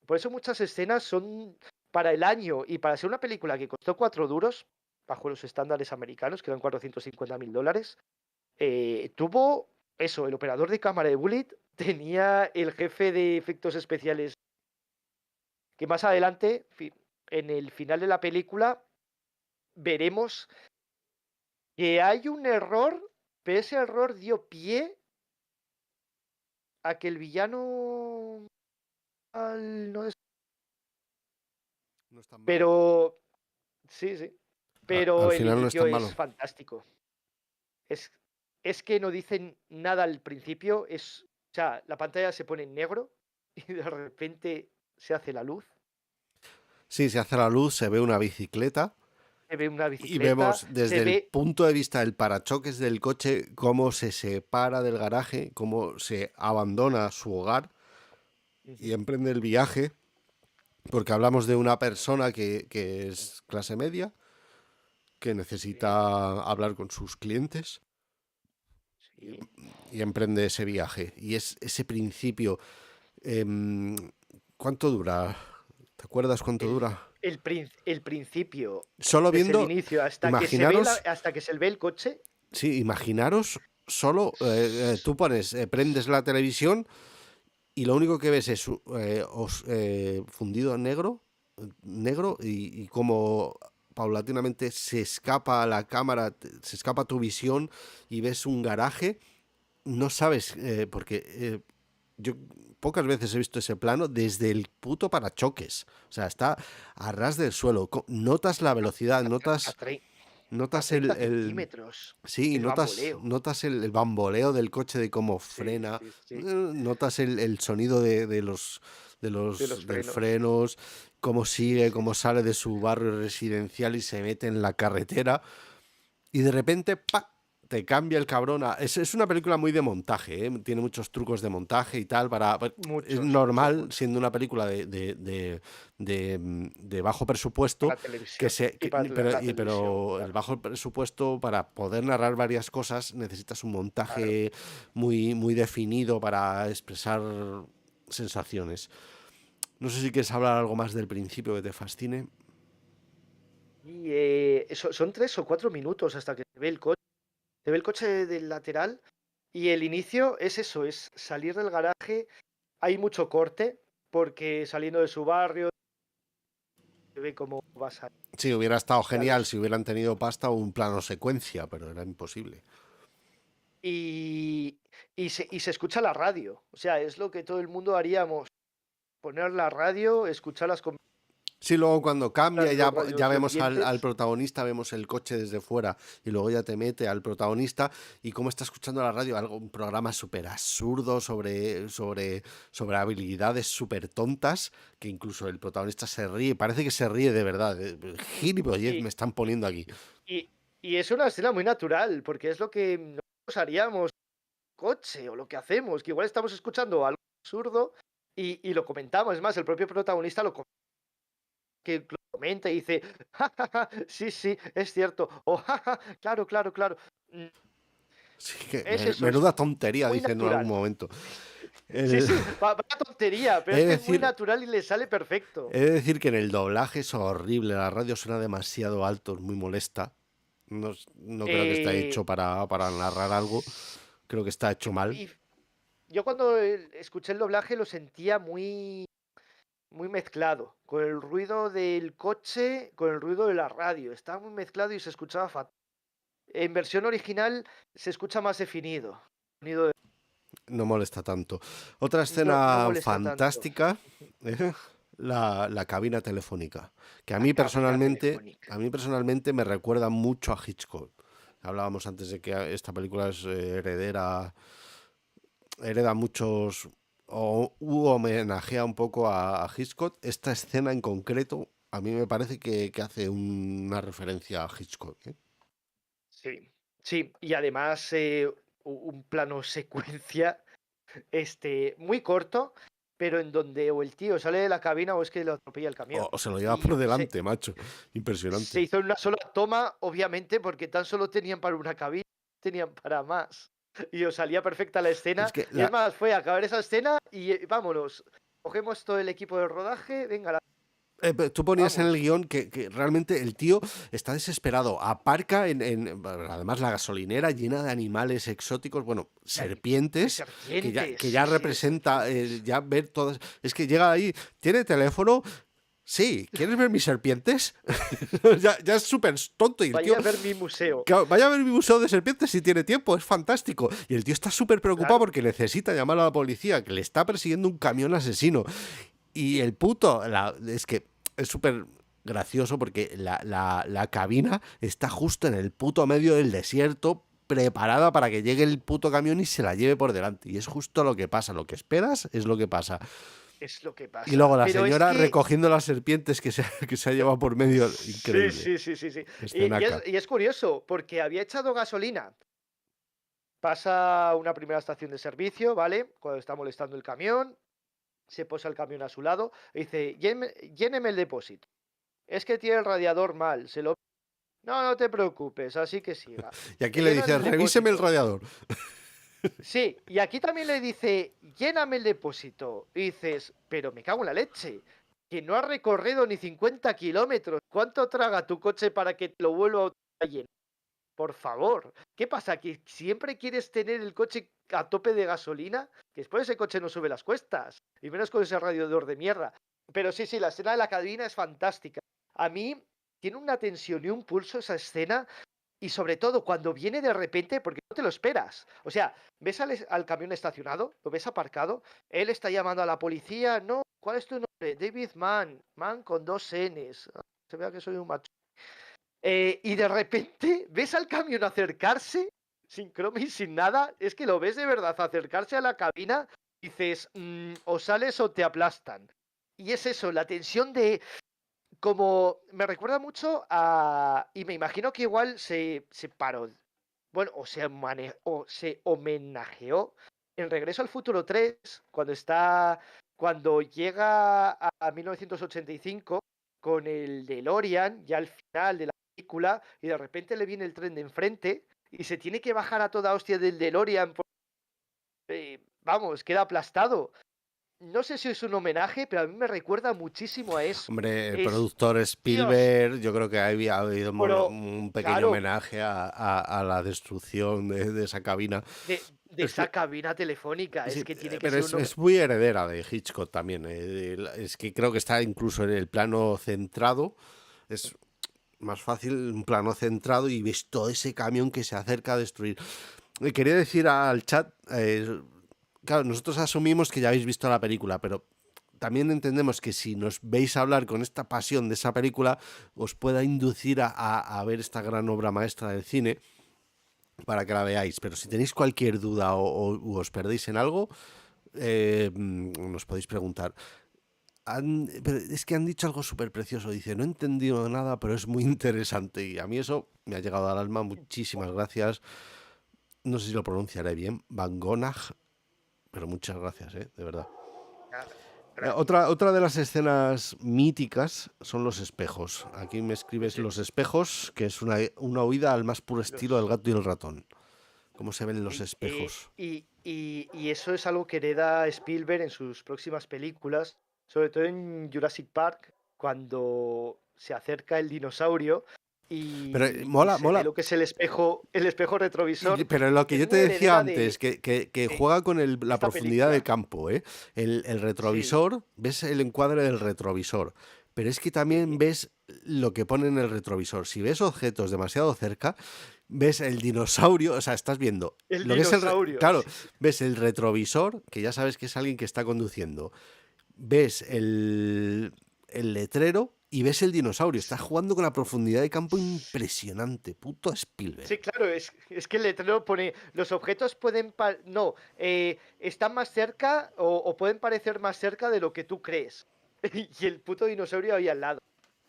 por eso muchas escenas son para el año y para ser una película que costó 4 duros, bajo los estándares americanos, que eran $450.000, tuvo eso, el operador de cámara de Bullet tenía el jefe de efectos especiales, que más adelante, en el final de la película, veremos que hay un error, pero ese error dio pie a que el villano no es... No es tan malo. Pero sí, sí. Al Pero el final no es inicio tan es malo. fantástico. Es, es que no dicen nada al principio. O sea, la pantalla se pone en negro y de repente se hace la luz. Sí, se hace la luz, se ve una bicicleta Se ve una y bicicleta, vemos se desde el ve... punto de vista del parachoques del coche cómo se separa del garaje, cómo se abandona su hogar y Ujú, emprende el viaje, porque hablamos de una persona que es clase media, que sí, necesita hablar con sus clientes sí. y emprende ese viaje. Y es ese principio. em, ¿Cuánto dura? ¿Te acuerdas cuánto El, dura? el principio, Solo desde el viendo, inicio hasta que se ve imaginaros, hasta que se ve el coche. sí, imaginaros solo, tú pones, prendes la televisión y lo único que ves es fundido negro y como paulatinamente se escapa la cámara, se escapa tu visión y ves un garaje, no sabes, porque yo pocas veces he visto ese plano desde el puto parachoques. O sea, está a ras del suelo. Notas la velocidad, A, tre- a notas 30 el centímetros. sí, El bamboleo. notas el bamboleo del coche de cómo Sí, frena, sí, sí. notas el sonido De los del frenos. frenos, cómo Sí, sigue, sí. cómo sale de su barrio residencial y se mete en la carretera y de repente, ¡pa! Te cambia el cabrón. Es una película muy de montaje, ¿eh? Tiene muchos trucos de montaje y tal. Es Muchos, muchos, normal, muchos. siendo una película de bajo presupuesto, Para televisión. Y para la televisión, pero el claro. bajo presupuesto, para poder narrar varias cosas, necesitas un Claro. montaje muy, muy definido para expresar sensaciones. No sé si quieres hablar algo más del principio que te fascine. Y son 3 o 4 minutos hasta que se ve el coche. Se ve el coche del lateral y el inicio es eso, es salir del garaje. Hay mucho corte porque saliendo de su barrio se ve cómo va Sí, hubiera estado a genial los... si hubieran tenido pasta o un plano secuencia, pero era imposible. Y, y se escucha la radio. O sea, es lo que todo el mundo haríamos. Poner la radio, escuchar las Sí, luego cuando cambia los, ya los vemos al oyentes. protagonista, vemos el coche desde fuera y luego ya te mete al protagonista y cómo está escuchando la radio, algo, un programa súper absurdo sobre habilidades súper tontas que incluso el protagonista se ríe, parece que se ríe de verdad. Gilipollez me Y, están poniendo aquí. y, y es una escena muy natural, porque es lo que nosotros haríamos coche o lo que hacemos, que igual estamos escuchando algo absurdo y lo comentamos. Es más, el propio protagonista que lo comenta y dice, "Ja, ja, ja, sí, sí, es cierto, o jaja, claro, claro, claro. Mm, Sí, que Es eso, es menuda tontería, muy dicen en algún natural. momento. Sí, El, sí, vaya tontería, pero he, es de que es muy decir, natural y le sale perfecto. he de decir que en el doblaje es horrible, la radio suena demasiado alto, es muy molesta. No, no creo que está hecho Eh, para narrar algo. s- Creo que está hecho mal. y yo cuando escuché el doblaje lo sentía muy mezclado, con el ruido del coche, con el ruido de la radio. Estaba muy mezclado y se escuchaba fatal. En versión original se escucha más definido. Sonido No molesta tanto. Otra no escena molesta tanto. fantástica, ¿eh? La cabina telefónica. Que La cabina a telefónica. mí personalmente me recuerda mucho a Hitchcock. Hablábamos antes de que esta película es hereda muchos homenajea un poco a Hitchcock. Esta escena en concreto a mí me parece que hace una referencia a Hitchcock, ¿eh? Sí, sí. Y además un plano secuencia muy corto, pero en donde o el tío sale de la cabina o es que lo atropella el camión. O se lo lleva por Y delante, macho. se Impresionante. hizo en una sola toma, obviamente, porque tan solo tenían para una cabina, tenían para más. Y os salía perfecta la Es escena. que Y es más, fue a acabar esa escena y vámonos. Cogemos todo el equipo de rodaje, venga, Tú ponías en el Vamos, guión que realmente el tío está desesperado. Aparca bueno, además la gasolinera llena de animales exóticos, bueno, de serpientes, serpientes, que ya sí, sí, de representa, serpientes. ya ver todas. Es que llega ahí, tiene teléfono. Sí, ¿quieres ver mis serpientes? Ya es súper tonto y el tío, Vaya a ver mi museo. claro, vaya a ver mi museo de serpientes si tiene tiempo, es fantástico. Y el tío está súper preocupado Claro, porque necesita llamar a la policía, que le está persiguiendo un camión asesino. Y el puto, es que es súper gracioso porque la cabina está justo en el puto medio del desierto, preparada para que llegue el puto camión y se la lleve por delante. Y es justo lo que pasa, lo que esperas es lo que pasa. es lo que Y luego pasa. la Pero es señora que recogiendo las serpientes que se ha llevado por medio, sí, increíble. sí, sí, sí, sí. Escenaca. Y es curioso, porque había echado gasolina. Pasa una primera estación de servicio, ¿vale? Cuando está molestando el camión, se posa el camión a su lado y dice, lléneme el depósito. Es que tiene el radiador mal, se lo... No, no te preocupes, así que siga. Y aquí Le le llenan dice, el revíseme el depósito. radiador. Sí, y aquí también le dice, lléname el depósito. Y dices, pero me cago en la leche, que no has recorrido ni 50 kilómetros. ¿Cuánto traga tu coche para que te lo vuelva a llenar? Por favor, ¿qué pasa? ¿Que siempre quieres tener el coche a tope de gasolina? Que después ese coche no sube las cuestas, y menos con ese radiador de mierda. Pero sí, sí, la escena de la cabina es fantástica. A mí tiene una tensión y un pulso esa escena, y sobre todo cuando viene de repente, porque no te lo esperas. O sea, ves al camión estacionado, lo ves aparcado, él está llamando a la policía, no, ¿cuál es tu nombre? David Mann, Mann con dos Ns. Se vea que soy un macho. Y de repente ves al camión acercarse, sin croma y sin nada, es que lo ves de verdad acercarse a la cabina, dices, o sales o te aplastan. Y es eso, la tensión de, como, me recuerda mucho a, y me imagino que igual se paró, bueno, o se homenajeó en Regreso al Futuro 3, cuando llega a 1985 con el DeLorean, ya al final de la película, y de repente le viene el tren de enfrente y se tiene que bajar a toda hostia del DeLorean, vamos, queda aplastado. No sé si es un homenaje, pero a mí me recuerda muchísimo a eso. Hombre, el Es, productor Dios, Spielberg, yo creo que ha habido pero un pequeño claro, homenaje a la destrucción de esa cabina. de Es que, esa cabina telefónica, es sí, que tiene que pero ser un es muy heredera de Hitchcock también. Es que creo que está incluso en el plano centrado. Es más fácil un plano centrado y ves todo ese camión que se acerca a destruir. Quería decir al chat, claro, nosotros asumimos que ya habéis visto la película, pero también entendemos que si nos veis hablar con esta pasión de esa película, os pueda inducir a ver esta gran obra maestra del cine para que la veáis. Pero si tenéis cualquier duda o os perdéis en algo, nos podéis preguntar. Pero es que han dicho algo súper precioso. Dice, no he entendido nada, pero es muy interesante. Y a mí eso me ha llegado al alma. Muchísimas gracias. No sé si lo pronunciaré bien. Van Gonag, pero muchas gracias, de verdad. nada, gracias. Otra de las escenas míticas son los espejos. Aquí me escribes Sí, los espejos, que es una huida al más puro estilo del los, gato y el ratón. ¿Cómo se ven los y, espejos? y eso es algo que hereda Spielberg en sus próximas películas, sobre todo en Jurassic Park, cuando se acerca el dinosaurio Pero y mola, se ve mola. lo que es el espejo retrovisor. Pero lo que yo Es te muy decía heredera antes, que de juega con la esta profundidad del película. campo, ¿eh? El Sí, retrovisor, ves el encuadre del retrovisor, pero es que también sí, ves lo que pone en el retrovisor. Si ves objetos demasiado cerca, ves el dinosaurio, o sea, estás viendo el lo que es dinosaurio. claro, Sí, sí. ves el retrovisor, que ya sabes que es alguien que está conduciendo, ves el letrero y ves el dinosaurio. Estás jugando con la profundidad de campo impresionante. Puto Sí, Spielberg. claro, es que el letrero pone, los objetos pueden, no, están más cerca o pueden parecer más cerca de lo que tú crees. Y el puto dinosaurio ahí al lado.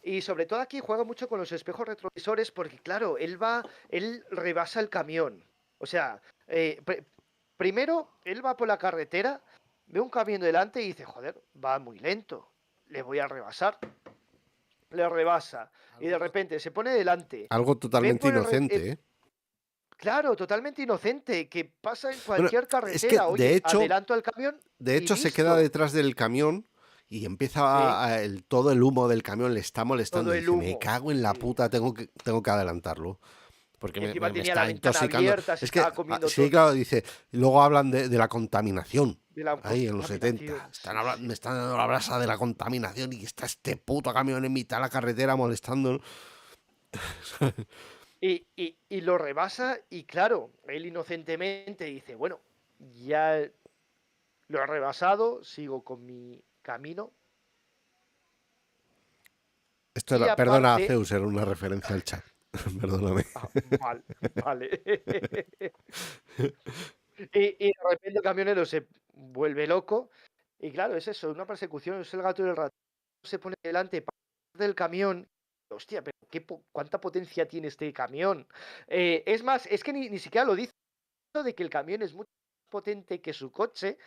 Y sobre todo aquí juega mucho con los espejos retrovisores porque, claro, él rebasa el camión. O sea, primero, él va por la carretera, ve un camión delante y dice, joder, va muy lento, le voy a rebasar. Le rebasa. Y Algo, de repente se pone delante. algo Ve totalmente por inocente, ¿eh? claro, totalmente inocente, que pasa en Bueno, cualquier es que carretera. Oye, adelanto al camión de y hecho se queda listo. detrás del camión y empieza Sí, todo el humo del camión le está molestando todo y el dice, me humo. cago en la Sí. puta, tengo que adelantarlo. Porque Y encima me tenía está la ventana intoxicando. abierta, se Es que, estaba comiendo sí, todo claro, dice, y luego hablan de la contaminación. de la Ahí en los contaminación. 70 Sí, me sí. están dando la brasa de la contaminación y está este puto camión en mitad de la carretera molestando. Y lo rebasa y claro, él inocentemente dice, bueno, ya lo he rebasado, sigo con mi camino. Esto Y era, perdona, aparte, Zeus, era una referencia al chat. Perdóname. vale, vale. Y de repente el camionero se vuelve loco. Y claro, es eso, una persecución, es el gato y el ratón. Se pone delante del camión. Hostia, pero ¿cuánta potencia tiene este camión? Es más, es que ni siquiera lo dice de que el camión es mucho más potente que su coche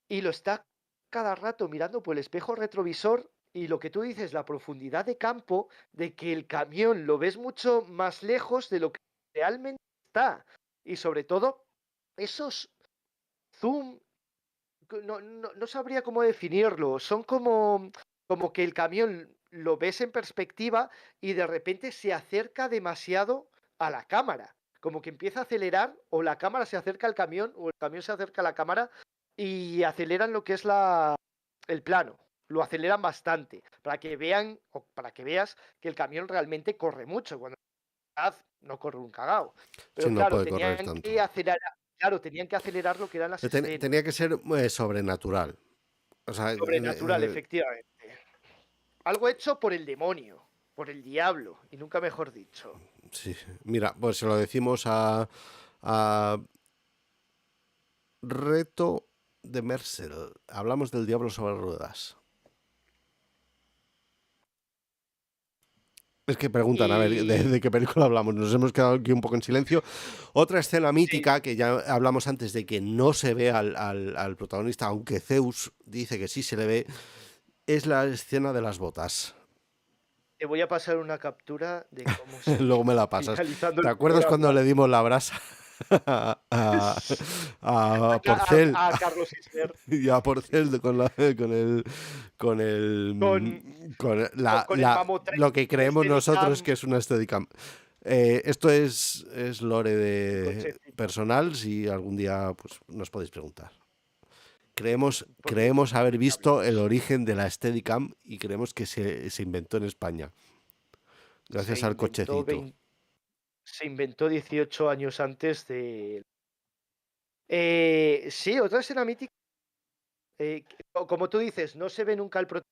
y lo está cada rato mirando por el espejo retrovisor. Y lo que tú dices, la profundidad de campo, de que el camión lo ves mucho más lejos de lo que realmente está. Y sobre todo, esos zoom, no sabría cómo definirlo. Son como que el camión lo ves en perspectiva y de repente se acerca demasiado a la cámara. Como que empieza a acelerar, o la cámara se acerca al camión, o el camión se acerca a la cámara y aceleran lo que es el plano. Lo aceleran bastante para que vean o para que veas que el camión realmente corre mucho. Cuando en realidad no corre un cagao. Sí, Pero no claro, puede correr tenían tanto. que acelerar, claro, tenían que acelerar lo que eran las escenas. Tenía que ser sobrenatural. O sea, Sobrenatural, efectivamente. Algo hecho por el demonio, por el diablo, y nunca mejor dicho. sí. Mira, pues se lo decimos a Reto de Mercel. Hablamos del diablo sobre ruedas. Es que preguntan, a ver, Y de qué película hablamos. Nos hemos quedado aquí un poco en silencio. Otra escena sí, mítica que ya hablamos antes de que no se ve al protagonista, aunque Zeus dice que sí se le ve, es la escena de las botas. te voy a pasar una captura de cómo se ve Luego me la pasas. finalizando ¿Te el acuerdas cuando programa. le dimos la brasa a, a Porcel? A Carlos Isber Y a Porcel con el con, con el Mamotreto lo que creemos nosotros que Steadicam es una Steadicam. Esto es lore y de cochecito. personal, si algún día pues, nos podéis preguntar. Porque Creemos haber ya visto el hablamos. origen de la Steadicam y creemos que se inventó en España, Se gracias al inventó cochecito. 20 se inventó 18 años antes de. Sí, otra escena mítica. Como tú dices, no se ve nunca el protagonista.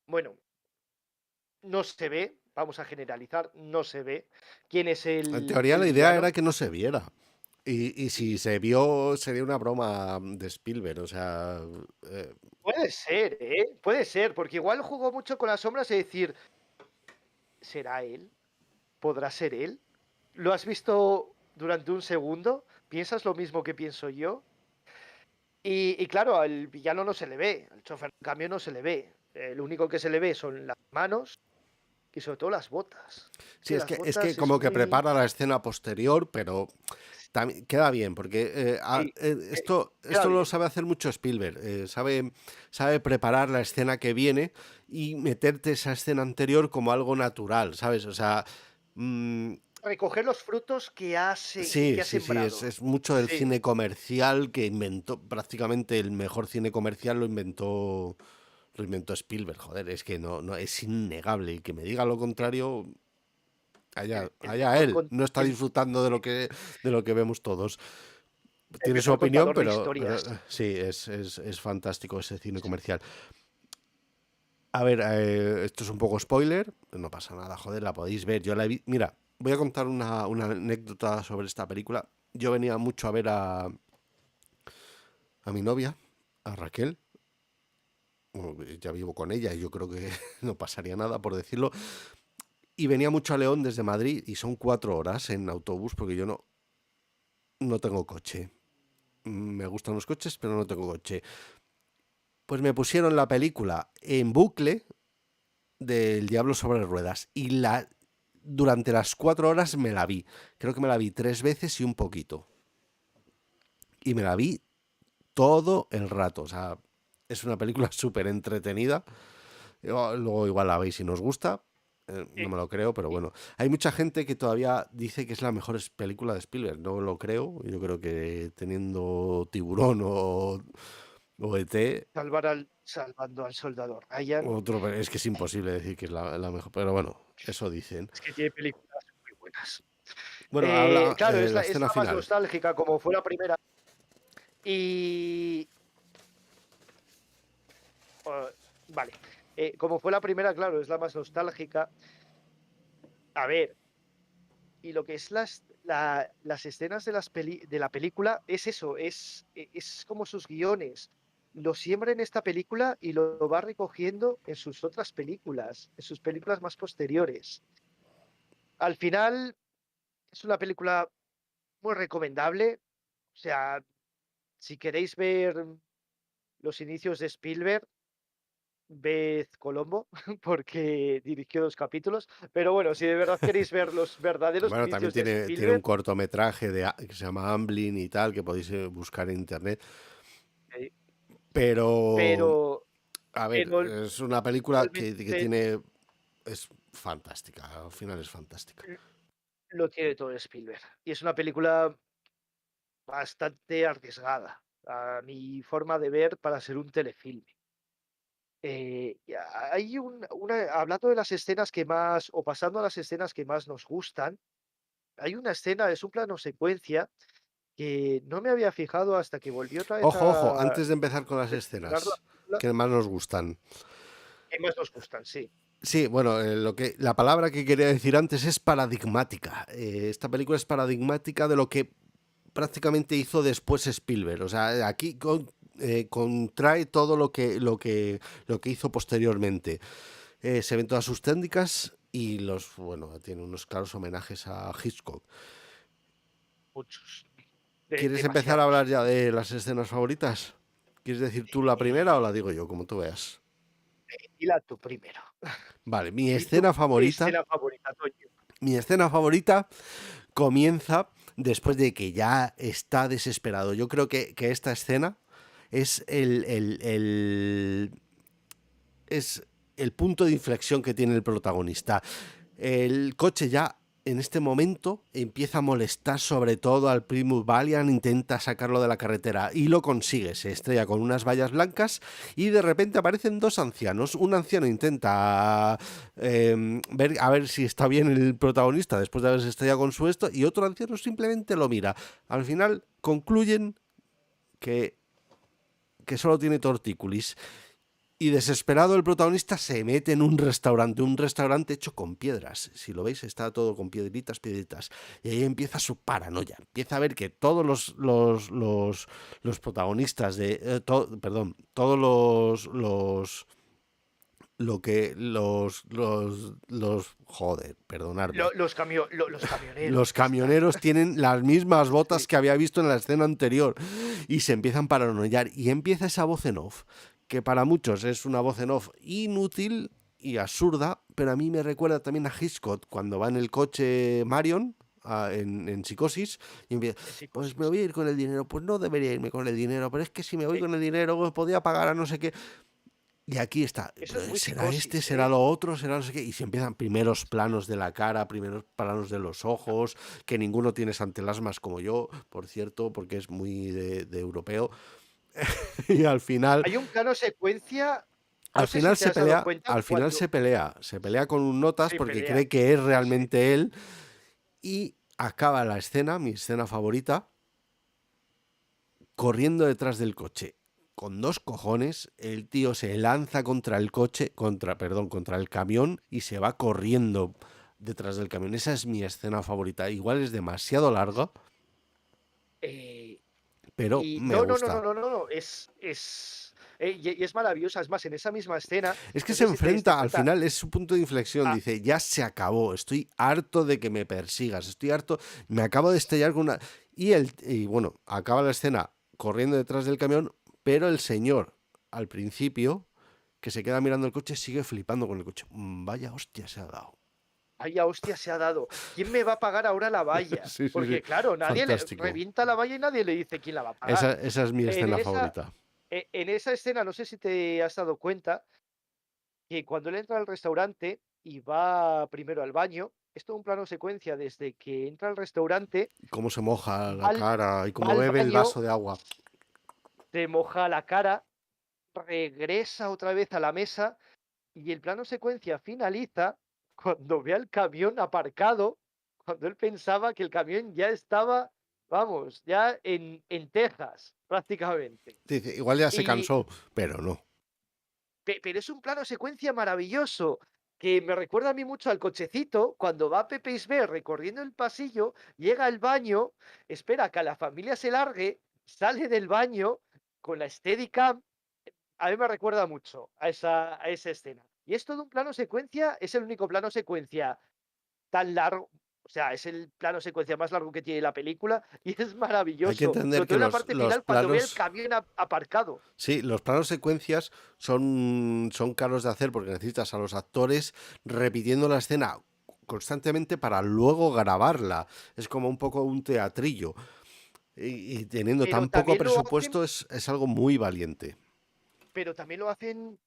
Bueno, no se ve, vamos a generalizar, no se ve quién es En el, teoría el la idea villano. era que no se viera. Y si se vio, sería una broma de Spielberg. O sea, eh, Puede ser, ¿eh? Puede ser, porque igual jugó mucho con las sombras y decir, ¿será él? ¿Podrá ser él? ¿Lo has visto durante un segundo? ¿Piensas lo mismo que pienso yo? Y claro, al villano no se le ve, al chofer del camión no se le ve. Lo único que se le ve son las manos y sobre todo las botas. Es sí, que las es que botas es como que muy. prepara la escena posterior, pero también queda bien, porque Sí, queda esto lo bien. sabe hacer mucho Spielberg. Sabe preparar la escena que viene y meterte esa escena anterior como algo natural, ¿sabes? O sea, mm, Recoger los frutos sí, que ha sí, sí, sembrado. es mucho del Sí, cine comercial que inventó, prácticamente el mejor cine comercial lo inventó Spielberg, joder, es que no es innegable y que me diga lo el, contrario, el allá mejor él, no está disfrutando de lo que vemos todos. el Tiene su mejor opinión, contador de pero historias. sí, es fantástico ese cine comercial. A ver, esto es un poco spoiler, no pasa nada, joder, la podéis ver. Yo la he Mira, voy a contar una anécdota sobre esta película. Yo venía mucho a ver a mi novia, a Raquel. Bueno, ya vivo con ella y yo creo que no pasaría nada por decirlo. Y venía mucho a León desde Madrid y son 4 horas en autobús porque yo no tengo coche. Me gustan los coches, pero no tengo coche. Pues me pusieron la película en bucle del Diablo sobre ruedas y durante las 4 horas me la vi. Creo que me la vi 3 veces y un poquito. Y me la vi todo el rato. O sea, Es una película súper entretenida. Luego igual la veis y nos gusta. No Eh, me lo creo, pero bueno. Hay mucha gente que todavía dice que es la mejor película de Spielberg. No lo creo. Yo creo que teniendo Tiburón o ET, Salvando al soldado Ryan. es que es imposible decir que es la mejor. Pero bueno, eso dicen. Es que tiene películas muy buenas. Bueno, habla Claro, la es escena la más final. nostálgica, como fue la primera. Y. Vale. Como fue la primera, claro, es la más nostálgica. A ver, y lo que es las escenas de la película es eso, es como sus guiones. Lo siembra en esta película y lo va recogiendo en sus otras películas, en sus películas más posteriores. Al final, es una película muy recomendable. O sea, si queréis ver los inicios de Spielberg, ved Colombo, porque dirigió 2 capítulos. Pero bueno, si de verdad queréis ver los verdaderos Bueno, también inicios de tiene un Spielberg, cortometraje que se llama Amblin y tal, que podéis buscar en internet. eh, Pero, pero, a ver, pero es una película que realmente tiene. Es fantástica, al final es fantástica. lo tiene todo Spielberg. Y es una película bastante arriesgada, a mi forma de ver, para ser un telefilme. Hay hablando de las escenas que más, o pasando a las escenas que más nos gustan, hay una escena, es un plano secuencia que no me había fijado hasta que volví otra vez Ojo, ojo, a antes de empezar con las rememorar la escenas película, que más nos gustan. que más nos gustan, sí. Sí, bueno, la palabra que quería decir antes es paradigmática. Esta película es paradigmática de lo que prácticamente hizo después Spielberg. O sea, aquí contrae todo lo que hizo posteriormente. Se ven todas sus técnicas y bueno, tiene unos claros homenajes a Hitchcock. Muchos, ¿Quieres empezar a demasiados. hablar ya de las escenas favoritas? ¿Quieres decir tú la primera o la digo yo, como tú veas? Dila tú primero. Vale, mi Di tu escena favorita, escena favorita, Toño. mi escena favorita comienza después de que ya está desesperado. Yo creo que esta escena es es el punto de inflexión que tiene el protagonista. El coche ya en este momento empieza a molestar sobre todo al Primus Valiant, intenta sacarlo de la carretera y lo consigue, se estrella con unas vallas blancas y de repente aparecen 2 ancianos. Un anciano intenta ver a ver si está bien el protagonista después de haberse estrellado con su esto y otro anciano simplemente lo mira. Al final concluyen que solo tiene tortícolis. Y desesperado el protagonista se mete en un restaurante hecho con piedras. Si lo veis, está todo con piedritas, piedritas. Y ahí empieza su paranoia. Empieza a ver que todos los protagonistas perdón, todos joder, perdonadme. Los camioneros Los que están. camioneros tienen las mismas botas Sí. que había visto en la escena anterior y se empiezan a paranoiar y empieza esa voz en off, que para muchos es una voz en off inútil y absurda, pero a mí me recuerda también a Hitchcock cuando va en el coche Marion en Psicosis y empieza, En pues me psicosis. voy a ir con el dinero, pues no debería irme con el dinero, pero es que si me voy con el dinero pues podía pagar a no sé qué. Y aquí está, Eso es muy ¿será este? psicosis, ¿Será ¿eh? lo otro? ¿Será no sé qué? Y se empiezan primeros planos de la cara, primeros planos de los ojos, que ninguno tiene antelasmas como yo, por cierto, porque es muy de europeo. Y Hay un plano secuencia, no sé si te se has dado pelea, cuenta cuando se pelea con un notas se porque pelea. cree que es Sí. realmente él y acaba la escena, mi escena favorita, corriendo detrás del coche. Con 2 cojones, el tío se lanza contra el coche, contra el camión y se va corriendo detrás del camión. Esa es mi escena favorita. Igual es demasiado larga, Eh, pero y me no, no, no, no, gusta. no, no, no, y es maravillosa. Es más, en esa misma escena, Es que no se sé si te diste enfrenta, al cuenta. final es su punto de inflexión. Ah, Dice, ya se acabó, estoy harto de que me persigas, estoy harto, me acabo de estrellar con una. Y bueno, acaba la escena corriendo detrás del camión, pero el señor, al principio, que se queda mirando el coche, sigue flipando con el coche. Vaya hostia se ha dado. vaya hostia se ha dado. ¿Quién me va a pagar ahora la valla? Sí, sí, sí. Porque claro, nadie le Fantástico. revienta la valla y nadie le dice quién la va a pagar. Esa es mi En escena esa, favorita. En esa escena, no sé si te has dado cuenta, que cuando él entra al restaurante y va primero al baño, es todo un plano secuencia desde que entra al restaurante, Cómo se moja va la al, cara y va cómo al bebe el baño, vaso de agua. se moja la cara, regresa otra vez a la mesa y el plano secuencia finaliza cuando ve al camión aparcado, cuando él pensaba que el camión ya estaba, vamos, ya en Texas, prácticamente. Dice, igual ya se Y, cansó, pero no. pero es un plano secuencia maravilloso que me recuerda a mí mucho al cochecito, cuando va Pepe Isbert recorriendo el pasillo, llega al baño, espera que la familia se largue, sale del baño con la Steadicam. A mí me recuerda mucho a esa escena. Y es todo un plano secuencia, es el único plano secuencia tan largo, o sea, es el plano secuencia más largo que tiene la película y es Hay que maravilloso, entender sobre todo que en la los, parte los final cuando ve el planos, camión aparcado. sí, los planos secuencias son caros de hacer porque necesitas a los actores repitiendo la escena constantemente para luego grabarla. Es como un poco un teatrillo. Y teniendo Pero tan poco también lo hacen, presupuesto es algo muy valiente. pero también lo hacen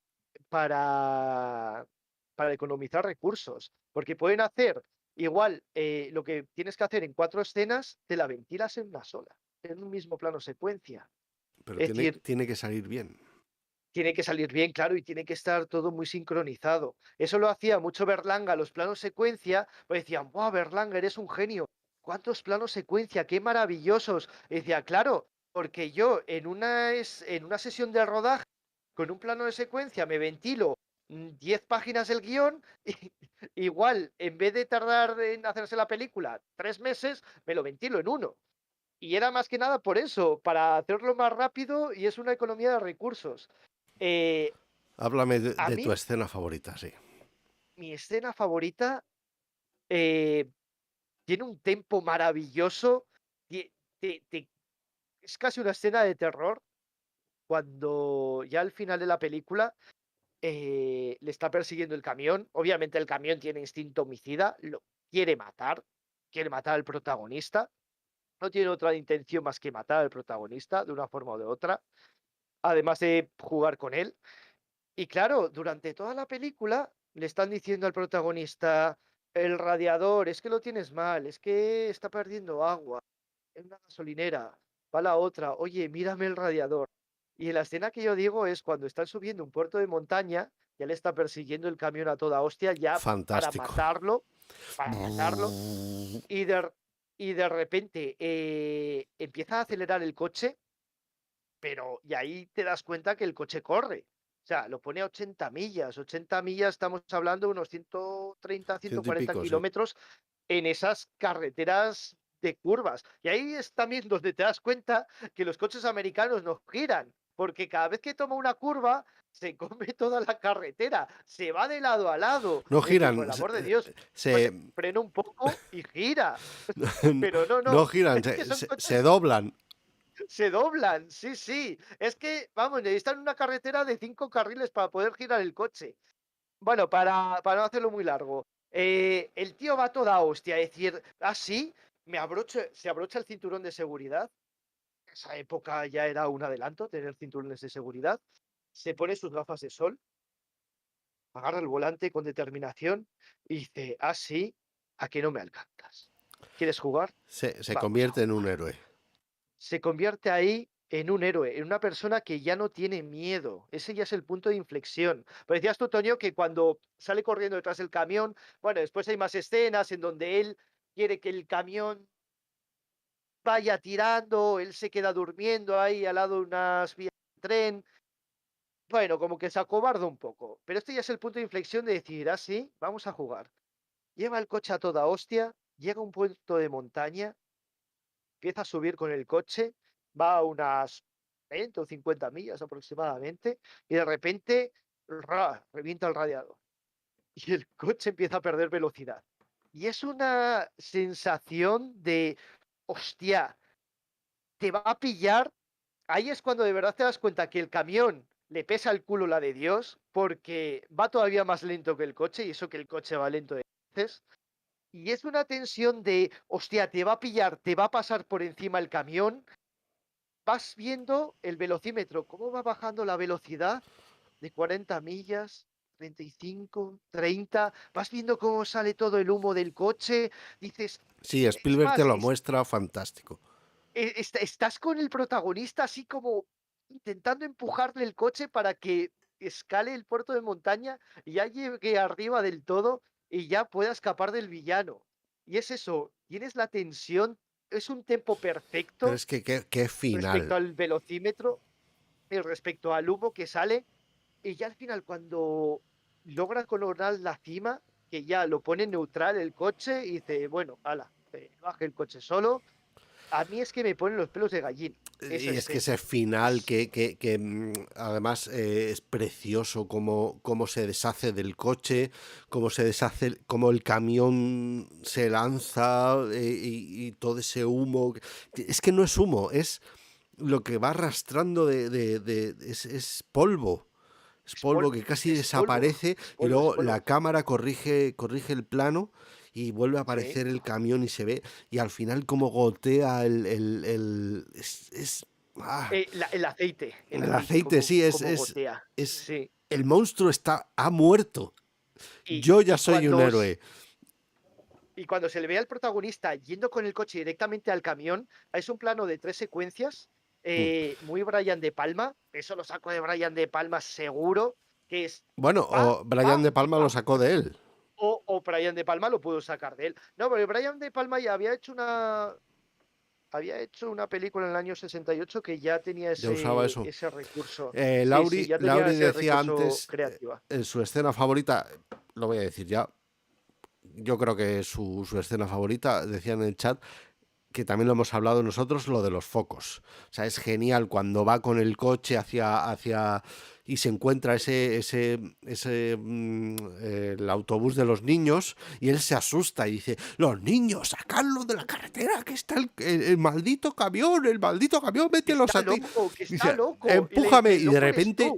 para, para economizar recursos, porque pueden hacer igual lo que tienes que hacer en 4 escenas, te la ventilas en una sola, en un mismo plano secuencia. Pero Es decir, tiene que salir bien. tiene que salir bien, claro, y tiene que estar todo muy sincronizado. Eso lo hacía mucho Berlanga, los planos secuencia, pues decían, ¡wow, Berlanga, eres un genio! ¿Cuántos planos secuencia? ¡Qué maravillosos! Y decía, claro, porque yo en una sesión de rodaje, con un plano de secuencia, me ventilo 10 páginas del guión, y, igual, en vez de tardar en hacerse la película 3 meses, me lo ventilo en uno. Y era más que nada por eso, para hacerlo más rápido y es una economía de recursos. Eh, Háblame a de tu mí, escena favorita, sí. mi escena favorita eh, tiene un tempo maravilloso. tie- es casi una escena de terror cuando ya al final de la película le está persiguiendo el camión. Obviamente el camión tiene instinto homicida, lo quiere matar al protagonista. No tiene otra intención más que matar al protagonista de una forma o de otra, además de jugar con él. Y claro, durante toda la película le están diciendo al protagonista, el radiador, es que lo tienes mal, es que está perdiendo agua, en una gasolinera, va la otra, oye, mírame el radiador. Y en la escena que yo digo es cuando están subiendo un puerto de montaña, ya le está persiguiendo el camión a toda hostia, ya Fantástico. para matarlo, y de repente empieza a acelerar el coche, pero y ahí te das cuenta que el coche corre. O sea, lo pone a 80 millas. 80 millas, estamos hablando de unos 130, ciento Ciento y cuarenta pico, sí. kilómetros en esas carreteras de curvas. Y ahí es también donde te das cuenta que los coches americanos no giran, porque cada vez que toma una curva, se come toda la carretera, se va de lado a lado. No Es decir, por giran, el amor de Dios, se, frena un poco y gira. Pero no, no no, giran, es que son se coches. doblan. Se doblan, sí, sí. Es que, vamos, necesitan una carretera de 5 carriles para poder girar el coche. Bueno, para no hacerlo muy largo. El tío va a toda hostia, es decir, sí, se abrocha el cinturón de seguridad. En esa época ya era un adelanto tener cinturones de seguridad. Se pone sus gafas de sol, agarra el volante con determinación y dice, sí, ¿a que no me alcanzas? ¿Quieres jugar? Se Vamos a convierte en jugar. un héroe. Se convierte ahí en un héroe, en una persona que ya no tiene miedo. Ese ya es el punto de inflexión. Pero decías tú, Toño, que cuando sale corriendo detrás del camión, bueno, después hay más escenas en donde él quiere que el camión vaya tirando, él se queda durmiendo ahí al lado de unas vías de tren. Bueno, como que se acobarda un poco. Pero este ya es el punto de inflexión de decir, sí, vamos a jugar. Lleva el coche a toda hostia, llega a un puerto de montaña, empieza a subir con el coche, va a unas 20 o 50 millas aproximadamente, y de repente revienta el radiador y el coche empieza a perder velocidad. Y es una sensación de, hostia, te va a pillar. Ahí es cuando de verdad te das cuenta que el camión le pesa el culo la de Dios, porque va todavía más lento que el coche, y eso que el coche va lento de veces. Y es una tensión de, hostia, te va a pillar, te va a pasar por encima el camión, vas viendo el velocímetro, cómo va bajando la velocidad de 40 millas, 35, 30, vas viendo cómo sale todo el humo del coche, dices, Sí, es Spielberg te más, lo muestra fantástico. estás con el protagonista así como intentando empujarle el coche para que escale el puerto de montaña y ya llegue arriba del todo y ya pueda escapar del villano. Y es eso, tienes la tensión, es un tempo Pero perfecto es que qué respecto final. al velocímetro y respecto al humo que sale. Y ya al final, cuando logra coronar la cima, que ya lo pone neutral el coche y dice, bueno, ala, baje el coche solo. A mí es que me ponen los pelos de gallina, esa Y es que escena. ese final Es que además es precioso cómo se deshace del coche, cómo se deshace, cómo el camión se lanza y todo ese humo. Es que no es humo, es lo que va arrastrando es polvo. Es polvo que casi es polvo, desaparece es y polvo, es luego la polvo. cámara corrige el plano y vuelve a Sí. aparecer el camión y se ve y al final como gotea El el aceite, aceite, como, sí, como gotea. es Sí. el monstruo ha muerto. Y, Yo ya y soy un cuando, héroe. y cuando se le ve al protagonista yendo con el coche directamente al camión, es un plano de 3 secuencias, Mm. muy Brian De Palma, eso lo saco de Brian De Palma seguro, que es Bueno, pa, o Brian pa De y Palma lo pa. sacó de él. O Brian De Palma lo pudo sacar de él. No, pero Brian De Palma ya había hecho una película en el año 68 que ya tenía Ya usaba ese, eso. ese recurso. Sí, sí, ya tenía Lauri ese decía recurso antes, creativo. en su escena favorita, lo voy a decir ya, yo creo que su escena favorita, decía en el chat, que también lo hemos hablado nosotros, lo de los focos. O sea, es genial cuando va con el coche hacia y se encuentra el autobús de los niños y él se asusta y dice, los niños, sacadlos de la carretera, que está el maldito camión, mételos a ti. Que está Dice, loco. Y le empújame dice, y de loco eres repente,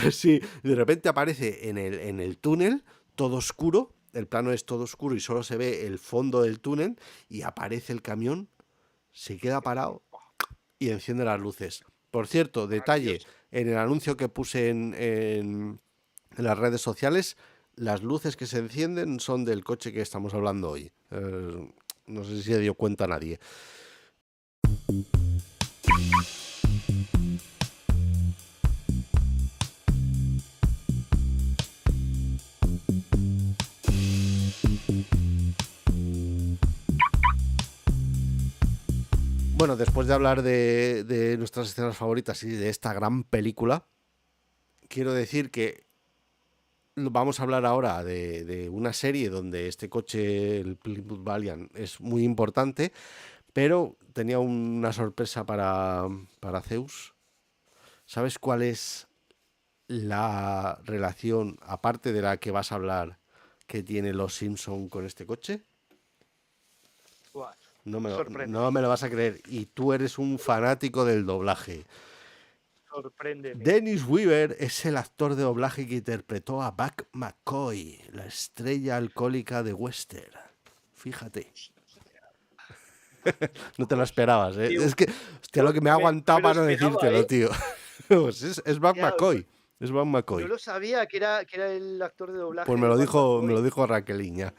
tú. sí, de repente aparece en el túnel, todo oscuro, el plano es todo oscuro y solo se ve el fondo del túnel y aparece el camión, se queda parado y enciende las luces. Por cierto, detalle, Maravilloso. en el anuncio que puse en las redes sociales, las luces que se encienden son del coche que estamos hablando hoy. No sé si se dio cuenta nadie. Bueno, después de hablar de nuestras escenas favoritas y de esta gran película, quiero decir que vamos a hablar ahora de una serie donde este coche, el Plymouth Valiant, es muy importante, pero tenía una sorpresa para Zeus. ¿Sabes cuál es la relación, aparte de la que vas a hablar, que tiene los Simpson con este coche? Buah, No sorpréndeme. me lo vas a creer. Y tú eres un fanático del doblaje. Sorpréndeme. Dennis Weaver es el actor de doblaje que interpretó a Buck McCoy, la estrella alcohólica de Western. Fíjate, no te lo Coy. esperabas, ¿eh? Tío, Es que, hostia, no lo que me ha me aguantado lo para no esperaba, decírtelo, ¿eh? tío. Pues es Buck Ya, no, McCoy. Es Buck no McCoy. lo sabía que era el actor de Pues doblaje me de lo Van dijo, me lo McCoy. dijo Raqueliña.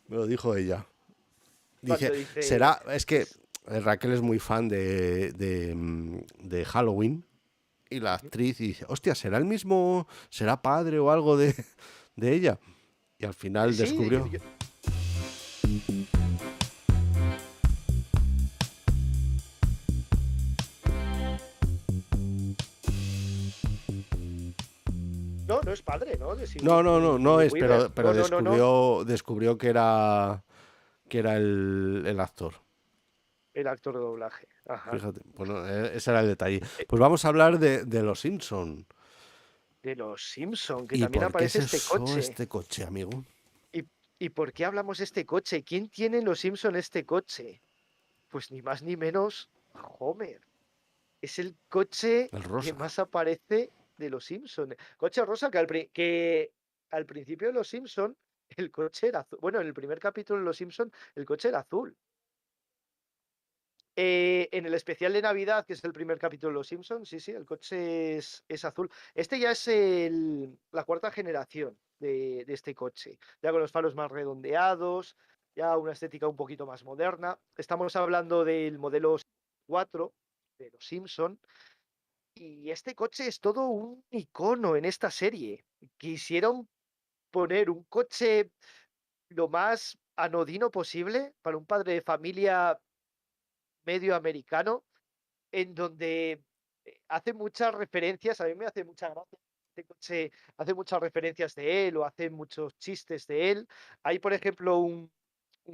Me lo dijo ella. Cuando Dice, dice, es que Raquel es muy fan de Halloween y la ujú. actriz y dice, hostia, ¿será el mismo, será padre o algo de ella? Y al final Sí, descubrió. no, no es padre, ¿no? De No, no, no, no Sigourney es, Weaver. pero No, no, no, no. descubrió que era el actor. El actor de doblaje. Ajá. Fíjate, bueno, ese era el detalle. Eh, Pues vamos a hablar de los Simpson. De los Simpson, que ¿Y también por qué aparece se este usó coche. este coche, amigo? ¿Y, y por qué hablamos de este coche? ¿Quién tiene en los Simpson este coche? Pues ni más ni menos Homer. Es el coche El que rosa. más aparece de los Simpson. Coche rosa que al principio de los Simpson el coche era azul. Bueno, en el primer capítulo de los Simpson el coche era azul. En el especial de Navidad, que es el primer capítulo de Los Simpsons, sí, sí, el coche es azul. Este ya es la cuarta generación de este coche, ya con los faros más redondeados, ya una estética un poquito más moderna. Estamos hablando del modelo 4 de Los Simpson, y este coche es todo un icono en esta serie. Quisieron poner un coche lo más anodino posible para un padre de familia medio americano, en donde hace muchas referencias, a mí me hace mucha gracia. Este coche hace muchas referencias de él o hace muchos chistes de él. Hay, por ejemplo, un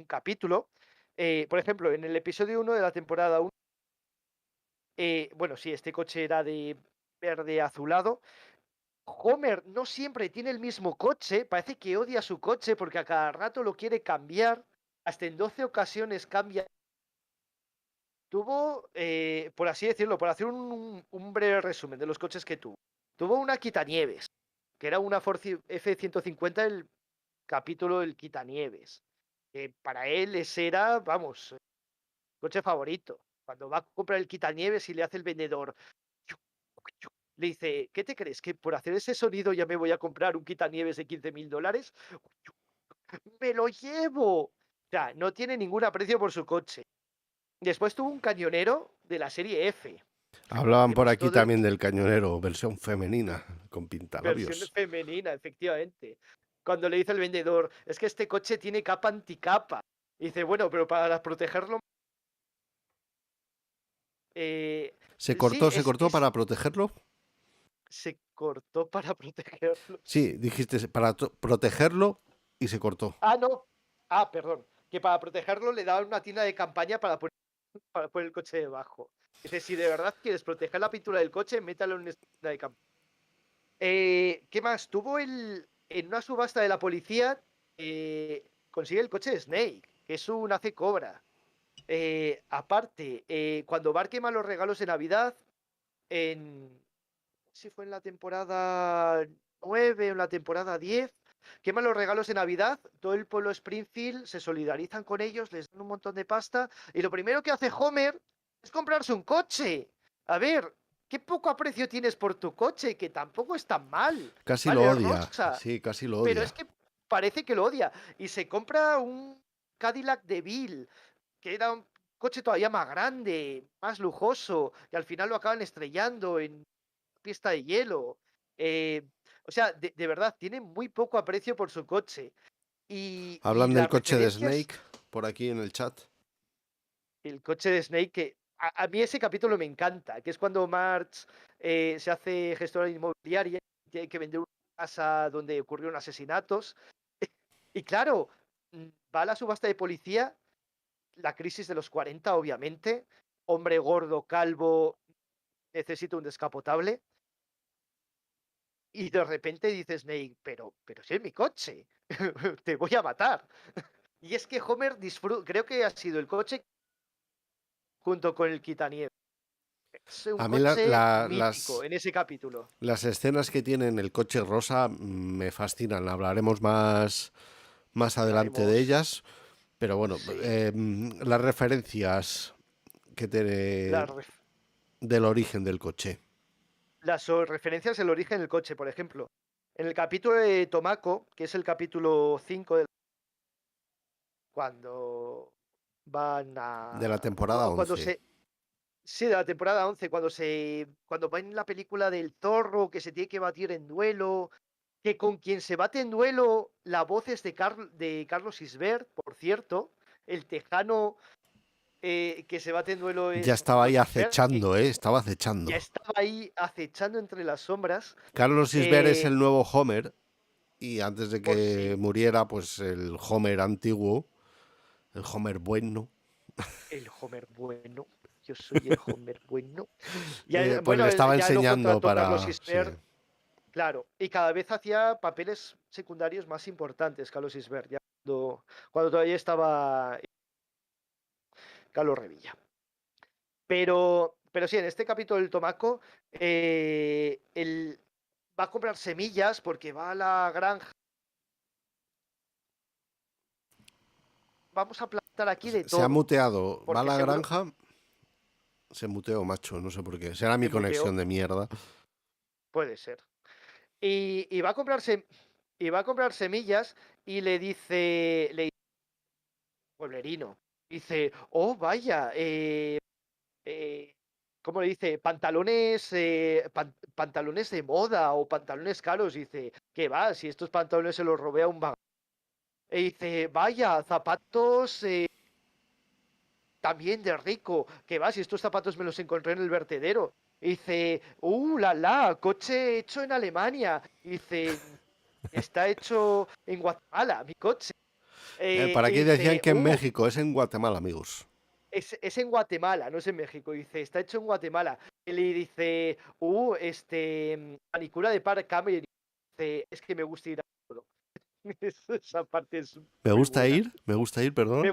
capítulo, por ejemplo, en el episodio 1 de la temporada 1, bueno, sí, este coche era de verde azulado. Homer no siempre tiene el mismo coche, parece que odia su coche porque a cada rato lo quiere cambiar, hasta en 12 ocasiones cambia. Tuvo, por así decirlo, por hacer un breve resumen de los coches que tuvo. Tuvo una quitanieves, que era una Ford F-150, el capítulo del quitanieves. Para él ese era, vamos, coche favorito. Cuando va a comprar el quitanieves y le hace el vendedor, le dice, ¿qué te crees? ¿Que por hacer ese sonido ya me voy a comprar un quitanieves de $15.000? ¡Me lo llevo! O sea, no tiene ningún aprecio por su coche. Después tuvo un cañonero de la serie F, Hablaban que por pues aquí todo el también del cañonero, versión femenina, con versión pintalabios. femenina, efectivamente. Cuando le dice el vendedor, es que este coche tiene capa anticapa. Y dice, bueno, pero para protegerlo, eh, sí, Se cortó para protegerlo? se cortó para protegerlo. Sí, dijiste para protegerlo y se cortó. Ah, no. Ah, perdón. Que para protegerlo le daban una tienda de campaña para poner el coche debajo. Dice, si de verdad quieres proteger la pintura del coche, métalo en una tienda de campaña. ¿Qué más? En una subasta de la policía, consigue el coche de Snake, que es un hace cobra. Aparte, cuando Bart quema los regalos de Navidad, si fue en la temporada 9 o en la temporada 10, queman los regalos de Navidad, todo el pueblo Springfield se solidarizan con ellos, les dan un montón de pasta, y lo primero que hace Homer es comprarse un coche. A ver, qué poco aprecio tienes por tu coche, que tampoco es tan mal. Casi lo Vale, es odia, rosa, sí, casi lo pero es odia. que parece que lo odia. Y se compra un Cadillac DeVille, que era un coche todavía más grande, más lujoso, y al final lo acaban estrellando en pista de hielo. Eh, o sea, de verdad, tiene muy poco aprecio por su coche. Y Hablan del las coche de referencias, Snake por aquí en el chat. el coche de Snake, que a mí ese capítulo me encanta, que es cuando Marge se hace gestora inmobiliaria y tiene que vender una casa donde ocurrieron asesinatos. Y claro, va a la subasta de policía, la crisis de los 40, obviamente, hombre gordo, calvo, necesita un descapotable. Y de repente dice Snake, pero si es mi coche, te voy a matar. Y es que Homer disfruta, creo que ha sido el coche junto con el quitanieves. Es un A mí coche mítico en ese capítulo. las escenas que tiene en el coche rosa me fascinan. Hablaremos más adelante de Hablaremos, ellas. Pero bueno, sí, las referencias que tiene las, ref- del origen del coche. referencias al origen del coche, por ejemplo. En el capítulo de Tomaco, que es el capítulo 5 cuando van De la a... temporada o cuando 11. se, Sí, de la temporada 11 cuando va en la película del zorro, que se tiene que batir en duelo, que con quien se bate en duelo, la voz es de Carlos Isbert, por cierto, el tejano que se bate en duelo Ya es estaba ahí Carlos Isbert, que acechando, ¿eh? Estaba ya acechando. estaba ahí acechando entre las sombras, Carlos Isbert es eh, el nuevo Homer. Y antes de por que sí, muriera, pues el Homer antiguo, el Homer bueno, el Homer bueno, yo soy el Homer bueno. pues le Bueno, estaba ya lo enseñando contrató Carlos para... Sí. Isbert. Claro, y cada vez hacía papeles secundarios más importantes, Carlos Isbert, ya cuando todavía estaba Carlos Revilla. Pero sí, en este capítulo del Tomaco, él va a comprar semillas porque va a la granja. Vamos a plantar aquí de Se ha todo, muteado. Va a porque la seguro, granja. Se muteó, macho, no sé por qué. Será mi Se muteó, conexión de mierda. puede ser. Y va a comprarse y va a comprar semillas y le dice pueblerino, dice, oh vaya, eh, ¿cómo le dice? Pantalones, pantalones de moda o pantalones caros. Dice, ¿qué va? Si estos pantalones se los robé a un vagabundo. Y dice, vaya, zapatos también de rico. ¿Qué va? Si estos zapatos me los encontré en el vertedero. Y dice, coche hecho en Alemania. Y dice, está hecho en Guatemala, mi coche. Para Y aquí decían dice, que en México, es en Guatemala, amigos. es en Guatemala, no es en México. Dice, está hecho en Guatemala. Y le dice, manicura de Park Cameron. Dice, es que me gusta ir a todo. Esa parte es muy buena. Me gusta ir, perdón.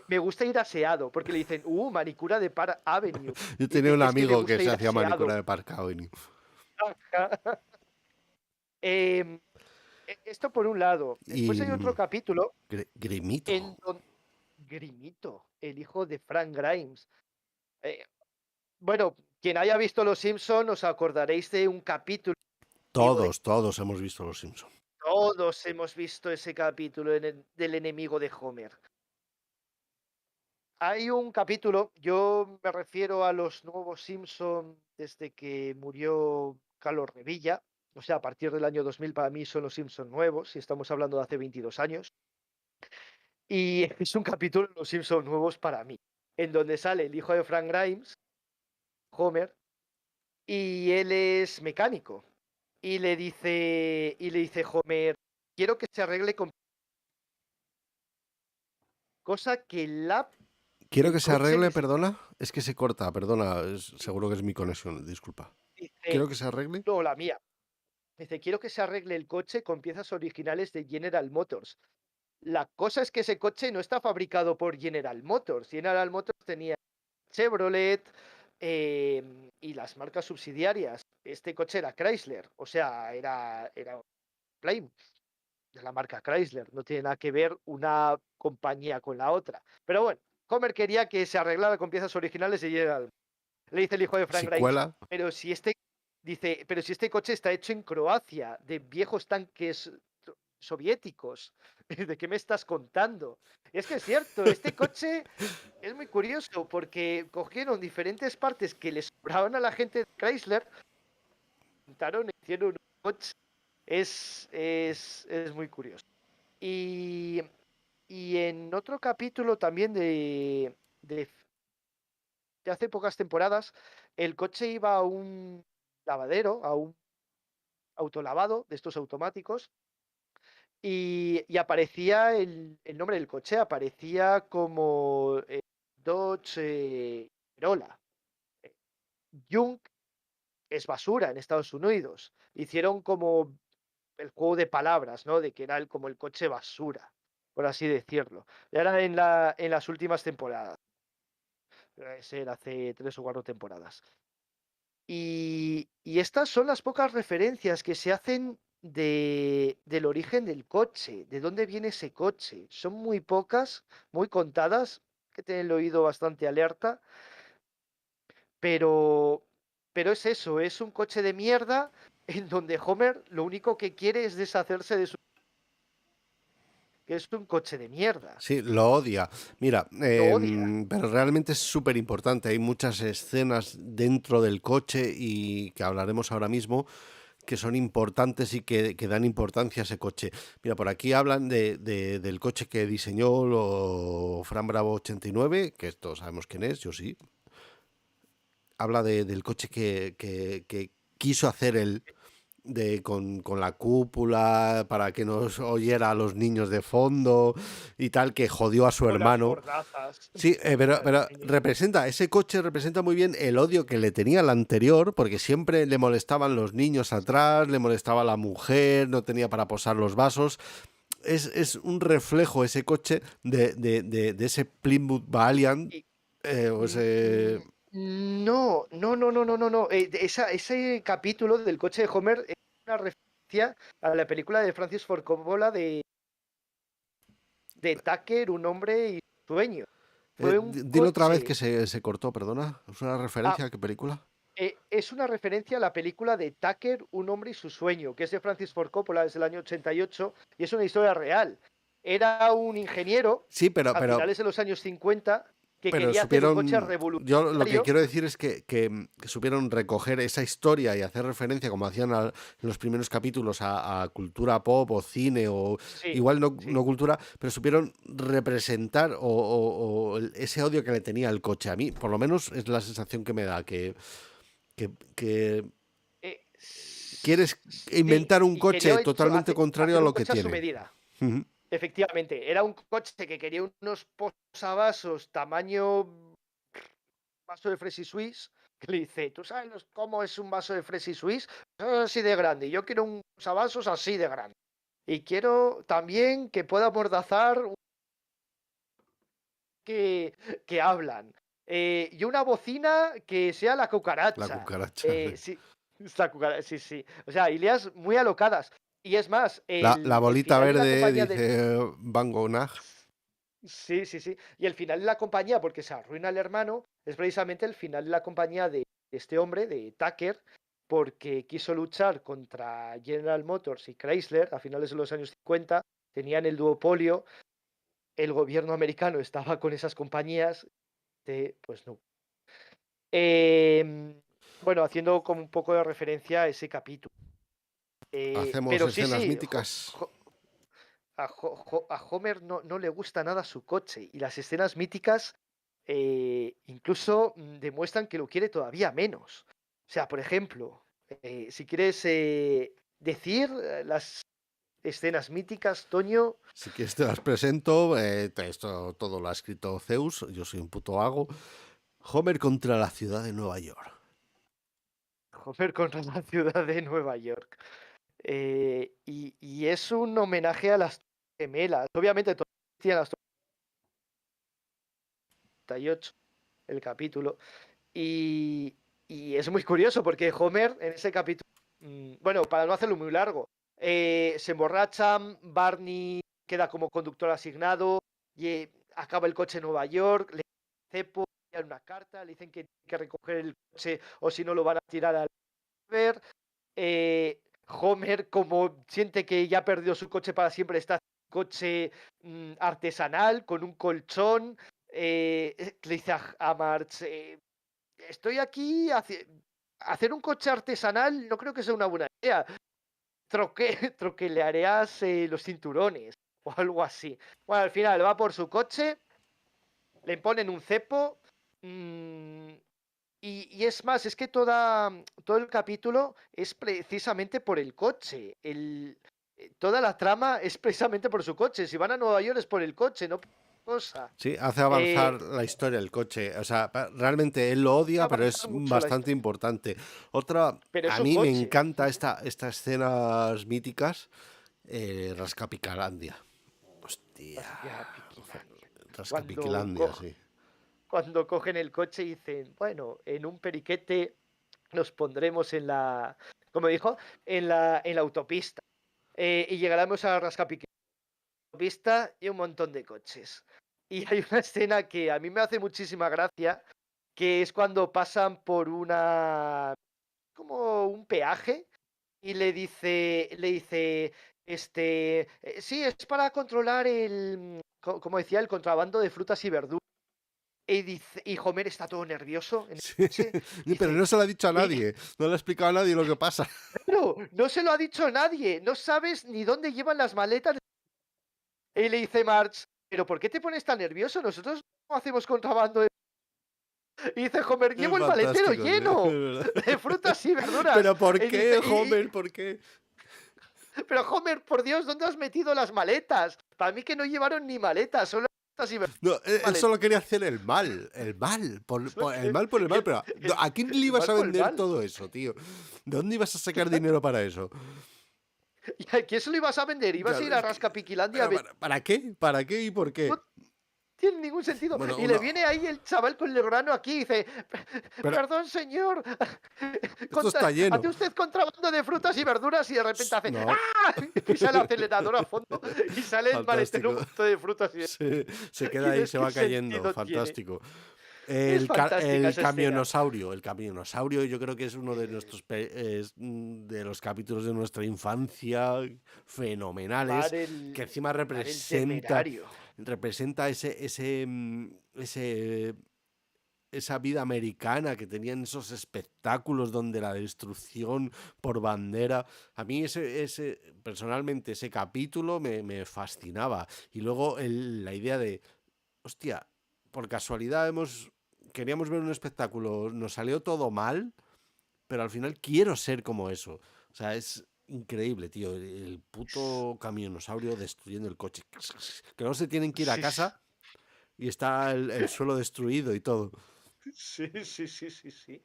Me gusta ir aseado, porque le dicen, manicura de Park Avenue. Yo tenía Dice, un es que me amigo que gusta se ir hacía manicura aseado. de Park Avenue. Em, Esto por un lado. Después Y hay otro capítulo Grimito. en donde Grimito, el hijo de Frank Grimes. Eh, bueno, quien haya visto Los Simpson os acordaréis de un capítulo enemigo de... Todos hemos visto Los Simpsons. Todos hemos visto ese capítulo del enemigo de Homer. Hay un capítulo, yo me refiero a los nuevos Simpson desde que murió Carlos Revilla, o sea, a partir del año 2000 para mí son los Simpson nuevos, y estamos hablando de hace 22 años, y es un capítulo de los Simpson nuevos para mí, en donde sale el hijo de Frank Grimes, Homer, y él es mecánico, y le dice Homer, quiero que se arregle con cosa que Quiero el que se coche arregle, les perdona. Es que se corta, perdona. Seguro que es mi conexión, disculpa. dice, Quiero que se arregle. no, la mía. Dice, quiero que se arregle el coche con piezas originales de General Motors. La cosa es que ese coche no está fabricado por General Motors. General Motors tenía Chevrolet y las marcas subsidiarias. Este coche era Chrysler, o sea, era Plymouth, de la marca Chrysler. No tiene nada que ver una compañía con la otra. Pero bueno, Homer quería que se arreglara con piezas originales de General Motors. Le dice el hijo de Frank Si Grimes, cuela. pero si este coche está hecho en Croacia, de viejos tanques soviéticos, ¿de qué me estás contando? Y es que es cierto, este coche es muy curioso porque cogieron diferentes partes que les sobraban a la gente de Chrysler, montaron e hicieron un coche. Es muy curioso. Y, y en otro capítulo también de hace pocas temporadas, el coche iba a un lavadero, a un autolavado de estos automáticos, y aparecía el nombre del coche, aparecía como Dodge Corolla. Eh, Junk es basura en Estados Unidos. Hicieron como el juego de palabras, ¿no? De que era como el coche basura, por así decirlo. Era en las últimas temporadas. Debe ser hace 3 o 4 temporadas. Y estas son las pocas referencias que se hacen del origen del coche, de dónde viene ese coche. Son muy pocas, muy contadas, que tienen el oído bastante alerta, pero, pero es eso, es un coche de mierda en donde Homer lo único que quiere es deshacerse de su... que es un coche de mierda. Sí, lo odia. Mira, Lo odia. pero realmente es súper importante. Hay muchas escenas dentro del coche y que hablaremos ahora mismo que son importantes y que dan importancia a ese coche. Mira, por aquí hablan del coche que diseñó Fran Bravo 89, que todos sabemos quién es, yo sí. Habla del coche que quiso hacer él con la cúpula para que nos oyera a los niños de fondo y tal, que jodió a su Con las hermano. bordazas. Sí, A los pero niños. representa, ese coche representa muy bien el odio que le tenía al anterior, porque siempre le molestaban los niños atrás, le molestaba la mujer, no tenía para posar los vasos. Es un reflejo ese coche de ese Plymouth Valiant. Y, O mm, ese, mm, no, no, no, no, no, no, no. Ese capítulo del coche de Homer es una referencia a la película de Francis Ford Coppola de Tucker, un hombre y su sueño. Fue un Dilo otra vez que coche. se cortó, perdona. ¿Es una Ah, referencia a qué película? es una referencia a la película de Tucker, Un hombre y su sueño, que es de Francis Ford Coppola, es del año 88, y es una historia real. Era un ingeniero Sí, a finales de los años 50 que pero quería hacer un coche supieron, yo lo que revolucionario. quiero decir es que supieron recoger esa historia y hacer referencia, como hacían en los primeros capítulos, a cultura pop o cine o Sí, igual no, sí. no cultura, pero supieron representar ese odio que le tenía al coche. A mí, por lo menos, es la sensación que me da, que quieres Sí, inventar un y quería coche totalmente contrario a hacer un lo que coche a su tiene. medida. Ujú. Efectivamente, era un coche que quería unos posavasos tamaño vaso de Fresi Suisse, que le dice, ¿tú sabes cómo es un vaso de Fresi Suisse? Es así de grande, y yo quiero un posavasos así de grande. Y quiero también que pueda amordazar que, que hablan. Y una bocina que sea la La cucaracha. cucaracha. Sí, sí, sí. O sea, ideas muy alocadas. Y es más, La el bolita final de la verde, compañía de... dice Van Gogh. Sí, sí, sí. Y el final de la compañía, porque se arruina el hermano, es precisamente el final de la compañía de este hombre, de Tucker, porque quiso luchar contra General Motors y Chrysler a finales de los años 50, tenían el duopolio, el gobierno americano estaba con esas compañías, pues no. Em, bueno, haciendo como un poco de referencia a ese capítulo. Hacemos Pero sí, escenas sí, míticas. A Homer no le gusta nada su coche y las escenas míticas incluso demuestran que lo quiere todavía menos. O sea, por ejemplo, si quieres decir las escenas míticas, Toño, Si quieres te las presento. Esto todo lo ha escrito Zeus. Yo soy un puto vago. Homer contra la ciudad de Nueva York. Homer contra la ciudad de Nueva York. Y es un homenaje a las gemelas. Obviamente, todas tienen las 38 el capítulo. Y, y es muy curioso porque Homer en ese capítulo, bueno, para no hacerlo muy largo, se emborrachan, Barney queda como conductor asignado y acaba el coche en Nueva York, le cepo, le dan una carta, le dicen que tiene que recoger el coche o si no lo van a tirar al river. Homer, como siente que ya perdió su coche para siempre, está en un coche artesanal con un colchón. Le dice a Marge, estoy aquí, hacer un coche artesanal no creo que sea una buena idea. Troquelearías los cinturones o algo así. Bueno, al final va por su coche, le ponen un cepo mmm, y es más, es que todo el capítulo es precisamente por el coche. Toda la trama es precisamente por su coche. Si van a Nueva York es por el coche, no por otra cosa. Sí, hace avanzar la historia del coche. O sea, realmente él lo odia, pero es Avanzar mucho la bastante historia. importante. Otra, Pero es a un mí me coche. encanta estas escenas míticas. Rascapicalandia. Hostia. Hostia, Piquilandia. Cuando, Rascapiquilandia, co- sí. cuando cogen el coche y dicen, bueno, en un periquete nos pondremos como dijo, en la autopista. Y llegaremos a la autopista y un montón de coches. Y hay una escena que a mí me hace muchísima gracia, que es cuando pasan por como un peaje y le dice, sí, es para controlar como decía, el contrabando de frutas y verduras. Y Homer está todo nervioso en el Sí, coche. pero Dice, no se lo ha dicho a y, nadie. No le ha explicado a nadie lo que pasa. claro, no se lo ha dicho nadie, no sabes ni dónde llevan las maletas. Y le dice Marge, ¿pero por qué te pones tan nervioso? Nosotros no hacemos contrabando. Y dice Homer, Es llevo el maletero fantástico, sí, es lleno verdad. de frutas y verduras. Pero ¿por Y dice, qué, Homer? ¿Por qué? pero Homer, por Dios, ¿dónde has metido las maletas? Para mí que no llevaron ni maletas, solo frutas y No, él maletas. solo quería hacer el mal. El mal. El mal por el Y mal. Pero ¿a quién le el ibas mal a por el vender mal. todo eso, tío? ¿De dónde ibas a sacar dinero para eso? ¿Y a quién se lo ibas a vender? ¿Ibas a Claro, ir a Rascapiquilandia a ¿Pero vender? para qué? ¿Para qué y por No, qué? tiene ningún sentido. Bueno, Y le viene ahí el chaval con el grano aquí y dice, pero perdón señor, esto está hace lleno. usted contrabando de frutas y verduras y de repente hace, No, ¡ah! Y pisa el acelerador a fondo y sale el maletero un fantástico. montón de frutas Se queda y ahí, dices, se ¿qué va cayendo. sentido tiene? Fantástico. Es fantástica El esa escena. camionosaurio. El camionosaurio yo creo que es uno de de los capítulos de nuestra infancia fenomenales. Que encima Mar el temerario. representa esa vida americana que tenían esos espectáculos donde la destrucción por bandera. A mí personalmente ese capítulo me fascinaba. Y luego la idea de, hostia, por casualidad queríamos ver un espectáculo, nos salió todo mal, pero al final quiero ser como eso. O sea, es increíble, tío. El puto camionosaurio destruyendo el coche. Que no se tienen que ir a Sí, casa y está el suelo destruido y todo. sí, sí, sí, sí, sí.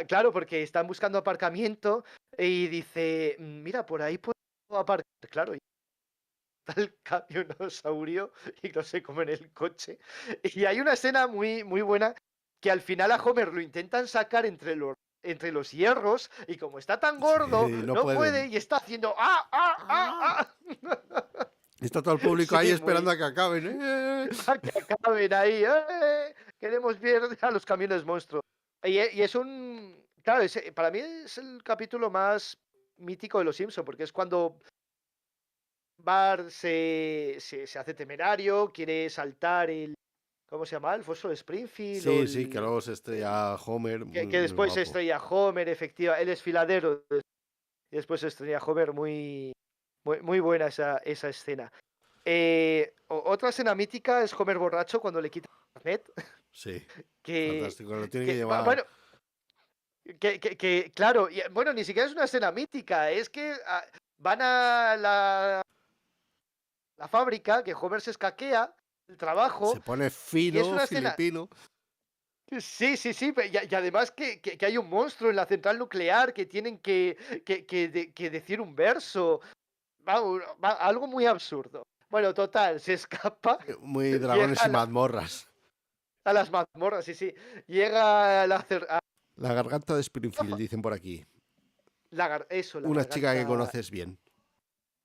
Claro, porque están buscando aparcamiento y dice, mira, por ahí puedo aparcar. Claro, y está el camionosaurio y no se come en el coche. Y hay una escena muy, muy buena que al final a Homer lo intentan sacar entre los hierros y como está tan gordo, Sí, no no puede pueden. y está haciendo ¡ah, ah, ¡Ah! ah, ah! Está todo el público ahí Sí, esperando muy, a que acaben. a que acaben ahí. Queremos ver a los camiones monstruos. Y es un. Claro, para mí es el capítulo más mítico de Los Simpson, porque es cuando Bart se hace temerario, quiere saltar el. ¿Cómo se llama? El foso de Springfield o Sí, sí, que luego se el- estrella Homer, muy, que muy después se guapo. estrella Homer, efectiva, el desfiladero. Y después se estrella Homer, muy, muy, muy buena esa escena. Otra escena mítica es Homer borracho cuando le quita el carnet. Sí, Que, fantástico, lo tiene que llevar. bueno, claro, bueno, ni siquiera es una escena mítica, es que van a la fábrica, que Homer se escaquea, el Se trabajo, pone y es fino, una escena. filipino. Sí, sí, sí, y además que hay un monstruo en la central nuclear que tienen que decir un verso. Algo muy absurdo. Bueno, total, se escapa, Muy llega dragones y mazmorras. a las mazmorras, sí, sí. Llega La garganta de Springfield, dicen por aquí. eso, Una chica que conoces bien.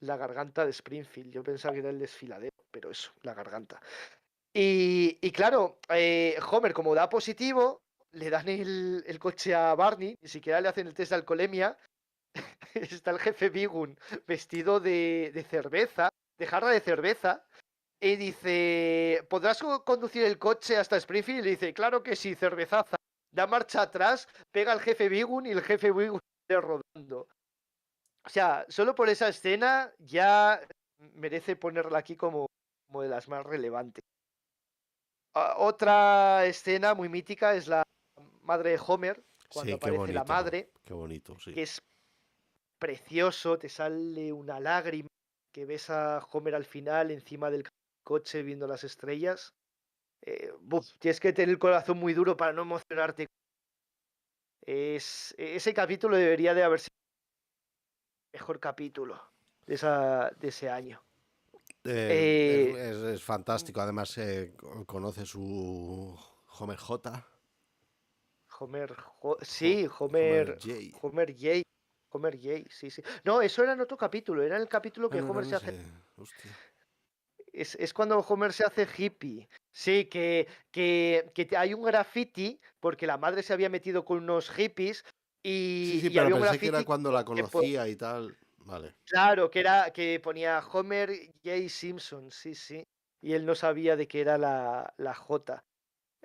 la garganta de Springfield. Yo pensaba que era el desfiladero, pero eso, la garganta. Y claro, Homer, como da positivo, le dan el coche a Barney, ni siquiera le hacen el test de alcoholemia. Está el jefe Bigun vestido de cerveza, de jarra de cerveza, y dice, ¿podrás conducir el coche hasta Springfield? Y dice, claro que sí, cervezaza. Da marcha atrás, pega al jefe Bigun y el jefe Bigun sale rodando. O sea, solo por esa escena ya merece ponerla aquí como de las más relevantes. Otra escena muy mítica es la madre de Homer, cuando Sí, aparece la madre, qué bonito, sí. que es precioso, te sale una lágrima, que ves a Homer al final encima del coche viendo las estrellas. Tienes que tener el corazón muy duro para no emocionarte. Ese capítulo debería de haber sido el mejor capítulo de ese año. Eh, Es fantástico. Además, conoce su Homer J. Homer, sí, Homer J. Homer J. Homer J, sí, sí. No, eso era en otro capítulo, era en el capítulo Ah, que no era Homer en se hace. ese. Hostia. Es cuando Homer se hace hippie. Sí, que hay un graffiti, porque la madre se había metido con unos hippies Sí, sí, y pero había un pensé que era graffiti cuando la conocía y tal. Vale. claro, que ponía Homer J. Simpson, sí, sí. Y él no sabía de qué era la J.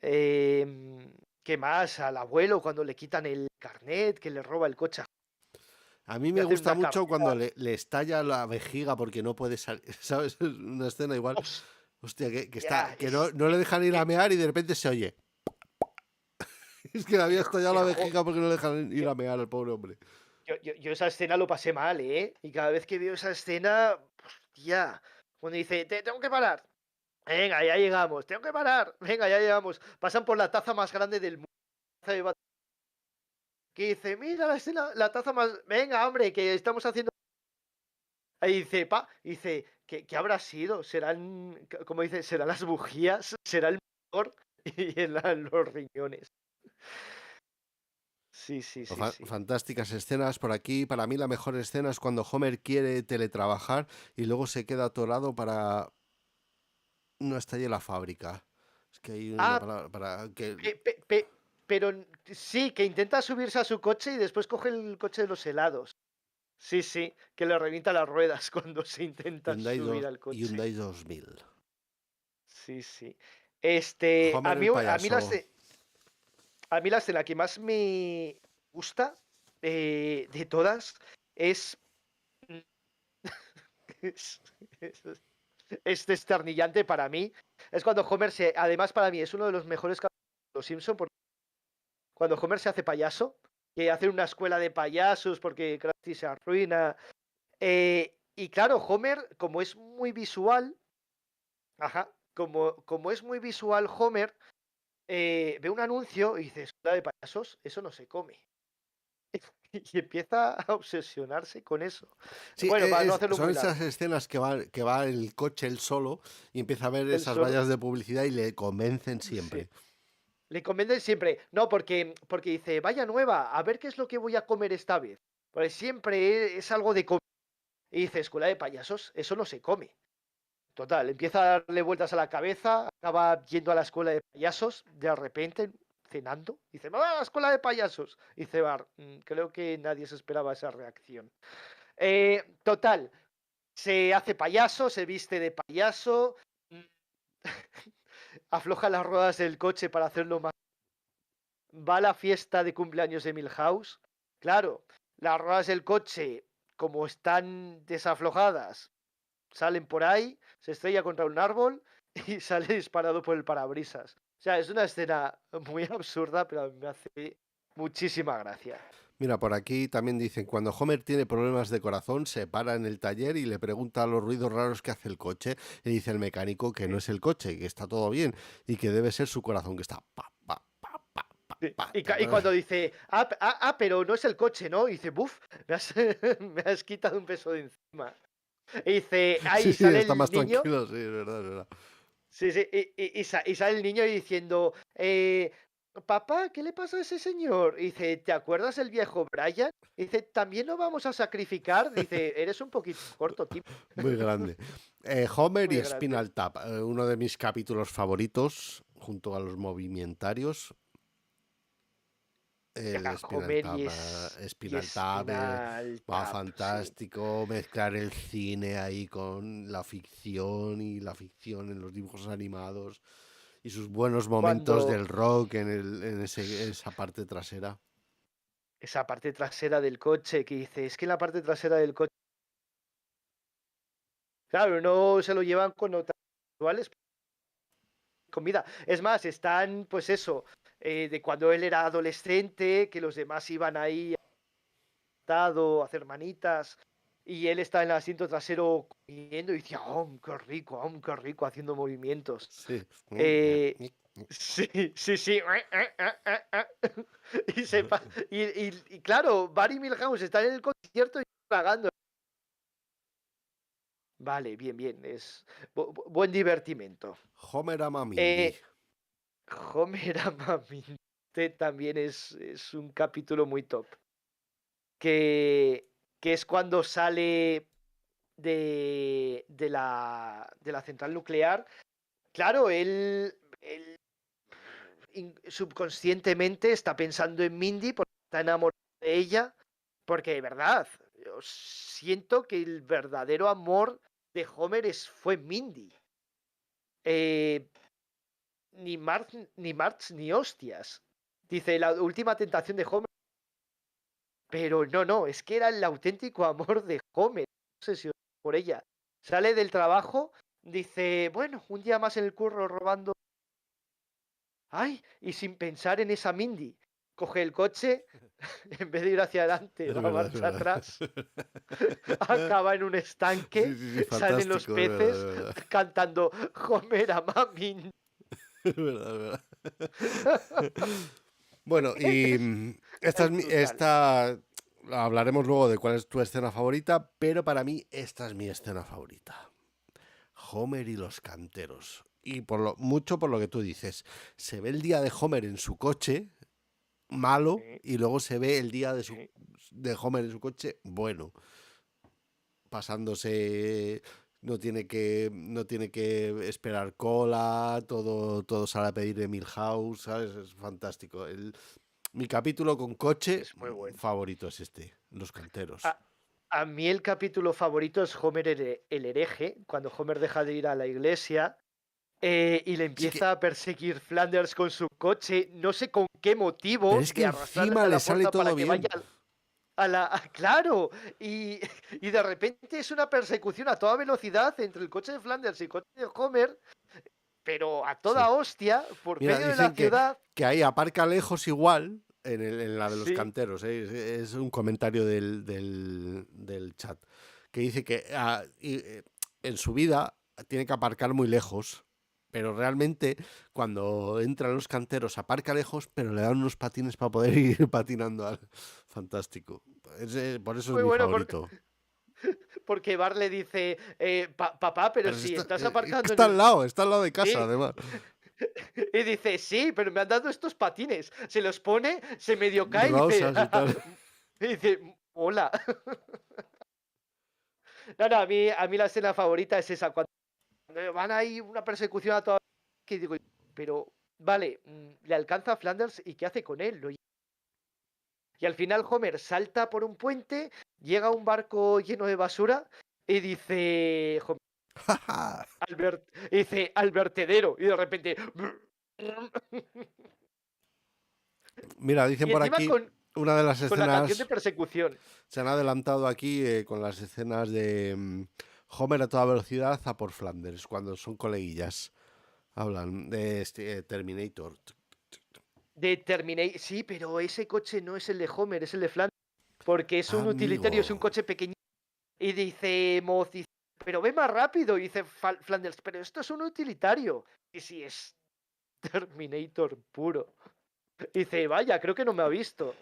¿Qué más? Al abuelo cuando le quitan el carnet, que le roba el coche, A mí le me hacen gusta una mucho cuando carrera. le estalla la vejiga porque no puede salir. ¿Sabes? Es una escena igual. Hostia, Hostia, que no le dejan ir a que- mear y de repente se oye. Es que le había estallado que la jo- vejiga porque no le dejan ir yo, a mear al pobre hombre. yo esa escena lo pasé mal, ¿eh? Y cada vez que veo esa escena, hostia, cuando dice, te tengo que parar. Venga, ya llegamos. Tengo que parar. Venga, ya llegamos. Pasan por la taza más grande del mundo. Que dice, mira la escena, la taza más. Venga, hombre, que estamos haciendo. Ahí dice, ¿Qué habrá sido? ¿Serán, como dice, serán las bujías? ¿Será el motor? Y los riñones. Sí, sí, sí, sí. Fantásticas escenas por aquí. Para mí la mejor escena es cuando Homer quiere teletrabajar y luego se queda atorado para no estalle la fábrica. Es que hay una Ah, palabra para que... pero sí, que intenta subirse a su coche y después coge el coche de los helados. Sí, sí, que le revienta las ruedas cuando se intenta subir al coche. Hyundai 2000. Sí, sí. Homer el payaso. A mí la escena que más me gusta de todas es, es, es, es desternillante para mí. Es cuando Homer además para mí es uno de los mejores capítulos de Los Simpson, porque cuando Homer se hace payaso, que hace una escuela de payasos porque Krusty se arruina. Y claro, Homer, como es muy visual, ajá, como es muy visual Homer, ve un anuncio y dice, escuela de payasos, eso no se come. Y empieza a obsesionarse con eso. Sí, Bueno, para no hacerlo son muy esas largo. escenas que va el coche él solo y empieza a ver Él esas solo. vallas de publicidad y le convencen Sí. siempre. Le convencen siempre. No, porque dice, vaya nueva, a ver qué es lo que voy a comer esta vez. Porque siempre es algo de comer. Y dice, escuela de payasos, eso no se come. Total, empieza a darle vueltas a la cabeza, acaba yendo a la escuela de payasos, de repente, cenando. Dice, ¡va a la escuela de payasos! Dice Bar, creo que nadie se esperaba esa reacción. Total, se hace payaso, se viste de payaso, mm, afloja las ruedas del coche para hacerlo más. Va a la fiesta de cumpleaños de Milhouse. Claro, las ruedas del coche, como están desaflojadas, salen por ahí, se estrella contra un árbol y sale disparado por el parabrisas. O sea, es una escena muy absurda, pero a mí me hace muchísima gracia. Mira, por aquí también dicen, cuando Homer tiene problemas de corazón, se para en el taller y le pregunta a los ruidos raros que hace el coche. Y dice el mecánico que no Sí, es el coche, que está todo bien y que debe ser su corazón que está sí. pa. Y cuando dice, pero no es el coche, ¿no? Y dice, buf, me has quitado un peso de encima. Y dice, Sí, ahí sí, sale está el más niño. tranquilo, sí, es verdad, es verdad. Sí, sí, y sale el niño diciendo, papá, ¿qué le pasa a ese señor? Y dice, ¿te acuerdas el viejo Brian? Y dice, ¿también lo vamos a sacrificar? Dice, eres un poquito corto, tío. Muy grande. Homer y Muy grande. Spinal Tap, uno de mis capítulos favoritos, junto a los movimentarios. El Spinal Homer Tap, y Spinal Tap, Spinal va Tap, sí. fantástico. Mezclar el cine ahí con la ficción y la ficción en los dibujos animados y sus buenos momentos Cuando del rock esa parte trasera. esa parte trasera del coche que dice, es que en la parte trasera del coche, claro, no se lo llevan con otras actuales comida. Es más, están, pues eso, de cuando él era adolescente, que los demás iban ahí a hacer manitas, y él está en el asiento trasero comiendo y decía, ¡oh, qué rico!, haciendo movimientos. Sí. Eh, sí, sí, sí. Y, y claro, Barry Milhouse está en el concierto y pagando. Vale, bien, bien, es buen divertimento. Homer ama Mindy. Eh, Homer Amamente también es un capítulo muy top. Que, que es cuando sale de la central nuclear. Claro, él subconscientemente está pensando en Mindy porque está enamorado de ella. Porque de verdad, yo siento que el verdadero amor de Homer fue Mindy. Eh, ni hostias. Dice, la última tentación de Homer. Pero no, no, es que era el auténtico amor de Homer, obsesión por ella. Sale del trabajo, dice, bueno, un día más en el curro robando. Ay, y sin pensar en esa Mindy. Coge el coche, en vez de ir hacia adelante, Es va a verdad, es marcha verdad. atrás, acaba en un Sí, estanque, sí, sí, salen los fantástico, es verdad, peces es verdad. cantando Homer ama Mindy. Es verdad, es verdad. Bueno, y Es brutal. esta hablaremos luego de cuál es tu escena favorita, pero para mí esta es mi escena favorita. Homer y los canteros. Y mucho por lo que tú dices. Se ve el día de Homer en su coche, malo, Sí, y luego se ve el día sí. de Homer en su coche, bueno. Pasándose, no tiene que esperar cola, todo sale a pedir de Milhouse, ¿sabes? Es fantástico. Mi capítulo con coche Es muy bueno. favorito es este, Los Canteros. A, a mí el capítulo favorito es Homer el hereje, cuando Homer deja de ir a la iglesia y le Sí que, empieza a perseguir Flanders con su coche, no sé con qué pero motivo, es que de arrastrarles encima a le la sale puerta para todo que vaya bien. claro, y, y de repente es una persecución a toda velocidad entre el coche de Flanders y el coche de Homer, pero a Sí. toda hostia, por Mira, medio de la dicen que, ciudad. que ahí aparca lejos igual en la de los Sí, canteros. ¿Eh? Es un comentario del chat. Que dice que en su vida tiene que aparcar muy lejos. Pero realmente cuando entran los canteros aparca lejos, pero le dan unos patines para poder ir patinando. Fantástico. Por eso es muy mi bueno, favorito. porque Bart le dice, papá, pero Pero si estás aparcando en el... está al lado de casa, Sí, además. y dice, sí, pero me han dado estos patines. Se los pone, se medio cae y dice, Rosas y tal. y dice, hola. No, no, a mí la escena favorita es esa, cuando van ahí una persecución a toda... Que digo, pero, vale, le alcanza a Flanders y ¿qué hace con él? Y al final Homer salta por un puente, llega a un barco lleno de basura y dice, dice, al vertedero, y de repente... Mira, dicen Y por encima aquí una de las con la canción de escenas. persecución. Se han adelantado aquí con las escenas de Homer a toda velocidad a por Flanders, cuando son coleguillas. Hablan de Terminator. De Terminator. Sí, pero ese coche no es el de Homer, es el de Flanders. Porque es un utilitario, es un Amigo. coche pequeño. Y dice Moz, dice, pero ve más rápido. Y dice Flanders, pero esto es un utilitario. Y si es Terminator puro. Y dice, vaya, creo que no me ha visto.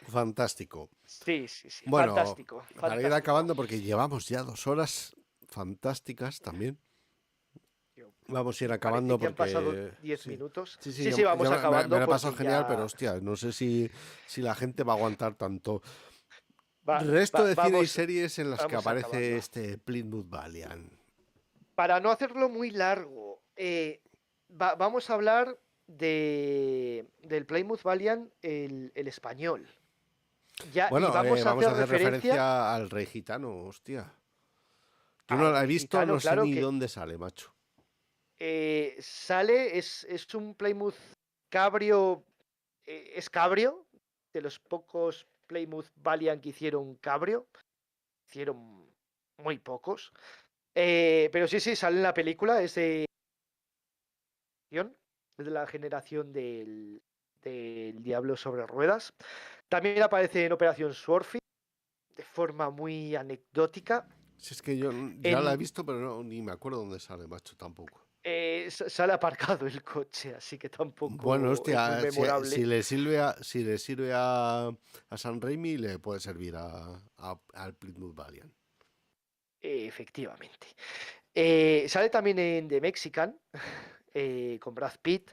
Fantástico. Sí, sí, sí. Bueno, Fantástico, para ir fantástico. acabando, porque llevamos ya 2 horas fantásticas también. Tío, Vamos a ir parece acabando que han pasado porque 10 sí. minutos. Sí, sí, Sí, sí, vamos me acabando la he pasado porque genial, pero ya hostia, no sé si la gente va a aguantar tanto. va, Resto de cine y vamos, series en las que vamos aparece acabando. este Plymouth Valiant. Para no hacerlo muy largo, vamos a hablar del Plymouth Valiant, el español. Ya, y Bueno, vamos a vamos a hacer hacer referencia referencia al Rey Gitano, hostia. Yo no al la he Rey visto, Gitano, no sé claro ni que dónde sale, macho. sale, es un Plymouth Cabrio, es Cabrio, de los pocos Plymouth Valiant que hicieron Cabrio, hicieron muy pocos. Pero sí, sí, sale en la película, es de la generación del Diablo sobre ruedas. También aparece en Operación Swordfish de forma muy anecdótica. Si es que yo ya la he En, visto, pero ni me acuerdo dónde sale, macho, tampoco. sale aparcado el coche, así que Bueno, tampoco es muy hostia, si memorable. le sirve a San Raimi, le puede servir al Plymouth Valiant. Efectivamente. Sale también en The Mexican, con Brad Pitt,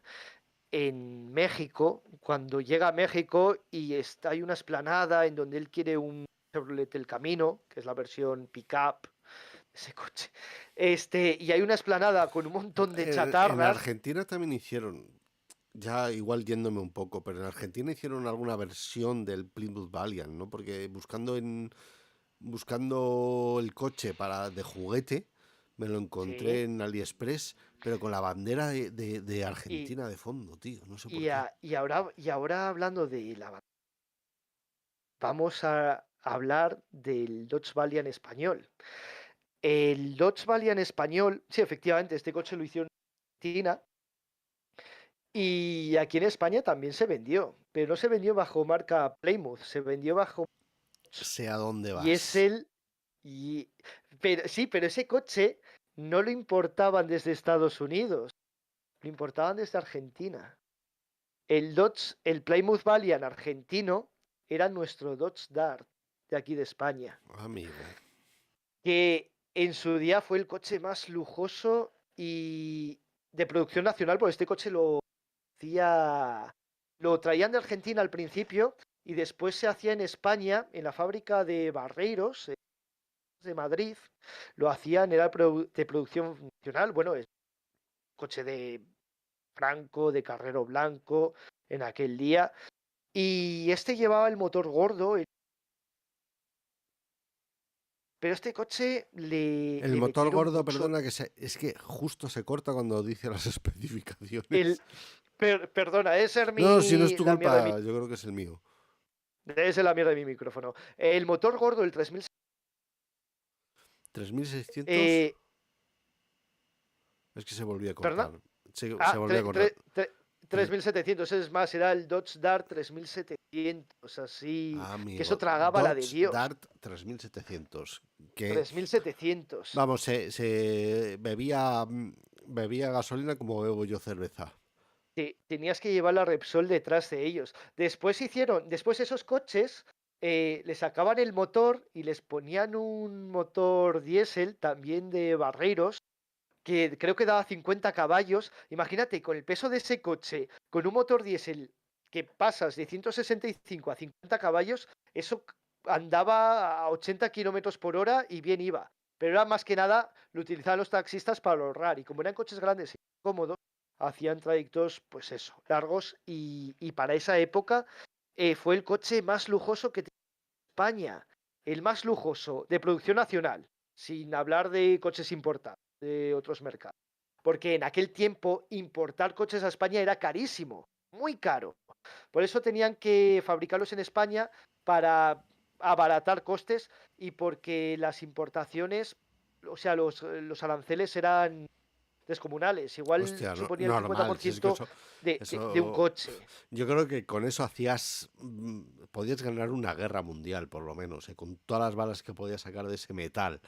en México, cuando llega a México y hay una explanada en donde él quiere un Chevrolet El Camino, que es la versión pickup de ese coche. Y hay una explanada con un montón de En chatarras. Argentina también hicieron, ya igual yéndome un poco, pero en Argentina hicieron alguna versión del Plymouth Valiant, ¿no? Porque buscando el coche de juguete, me lo encontré Sí. en AliExpress, pero con la bandera de Y, Argentina de fondo, tío. No sé por y, qué. a- y ahora hablando de vamos a hablar del Dodge Valiant español. El Dodge Valiant español, sí, efectivamente, este coche lo hicieron en Argentina y aquí en España también se vendió, pero no se vendió bajo marca Plymouth, se vendió bajo... Sé a dónde Y es vas. el... Y, pero, sí, pero ese coche no lo importaban desde Estados Unidos, lo importaban desde Argentina. El Dodge, el Plymouth Valiant argentino era nuestro Dodge Dart de aquí de España. Amigo. Que en su día fue el coche más lujoso y de producción nacional, porque este coche hacía, lo traían de Argentina al principio y después se hacía en España, en la fábrica de Barreiros, de Madrid, lo hacían, era de producción nacional, bueno, es coche de Franco, de Carrero Blanco, en aquel día, y este llevaba el motor gordo, pero este coche El le motor metieron gordo, mucho. perdona, es que justo se corta cuando dice las especificaciones. El, perdona, debe ser No, no, si no es tu la mierda de mi, culpa, yo creo que es el mío. debe ser la mierda de mi micrófono. El motor gordo, el 3000, 3600, eh, es que se volvió a perdona, cortar. Se volvió a cortar. 3700, es más, era el Dodge Dart 3700, así, Ah, que eso amigo. tragaba la de Dodge Dios. Dart 3700. Que, 3700. vamos, se bebía, bebía gasolina como bebo yo cerveza. Tenías que llevar la Repsol detrás de ellos. Después esos coches les sacaban el motor y les ponían un motor diésel también de Barreiros, que creo que daba 50 caballos. Imagínate, con el peso de ese coche, con un motor diésel que pasas de 165 a 50 caballos, eso andaba a 80 kilómetros por hora y bien iba. Pero era más que nada, lo utilizaban los taxistas para ahorrar. Y como eran coches grandes y cómodos, hacían trayectos, pues eso, largos. Y para esa época fue el coche más lujoso que tenía España. El más lujoso de producción nacional, sin hablar de coches importados de otros mercados. Porque en aquel tiempo importar coches a España era carísimo, muy caro. Por eso tenían que fabricarlos en España para abaratar costes y porque las importaciones, o sea, los aranceles eran descomunales. Igual Hostia, suponía el normal. Si es que 50% de un eso, coche. yo creo que con eso hacías, podías ganar una guerra mundial, por lo menos, con todas las balas que podías sacar de ese metal.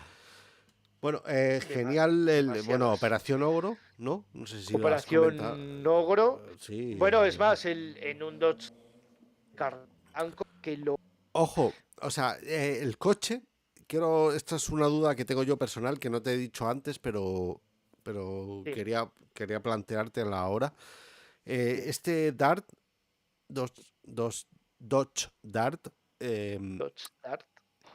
Bueno, genial bueno, Demasiadas. Operación Ogro, ¿no? No sé si lo has comentado. Operación Ogro. Sí. Bueno, es más, en un Dodge Carranco que lo... Ojo, o sea, el coche, esta es una duda que tengo yo personal que no te he dicho antes, pero Sí, quería planteártela ahora. sí, Este Dart, Dodge Dart, Dodge Dart.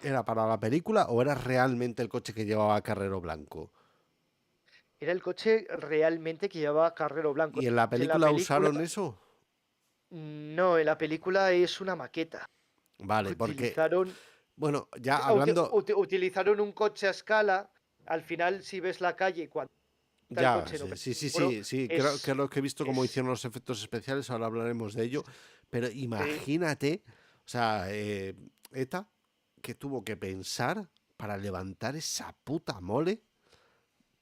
¿era para la película o era realmente el coche que llevaba Carrero Blanco? Era el coche realmente que llevaba Carrero Blanco. ¿Y en la En la película película, usaron eso? no, en la película es una maqueta. Vale, porque, Utilizaron, bueno, ya hablando, utilizaron un coche a escala. Al final, si ves la calle cuando está el ya, coche en sí, Operación sí, Ogro, sí, sí, es, creo que he visto cómo es, hicieron los efectos especiales, ahora hablaremos de ello, pero sí, imagínate, o sea, ETA, que tuvo que pensar para levantar esa puta mole,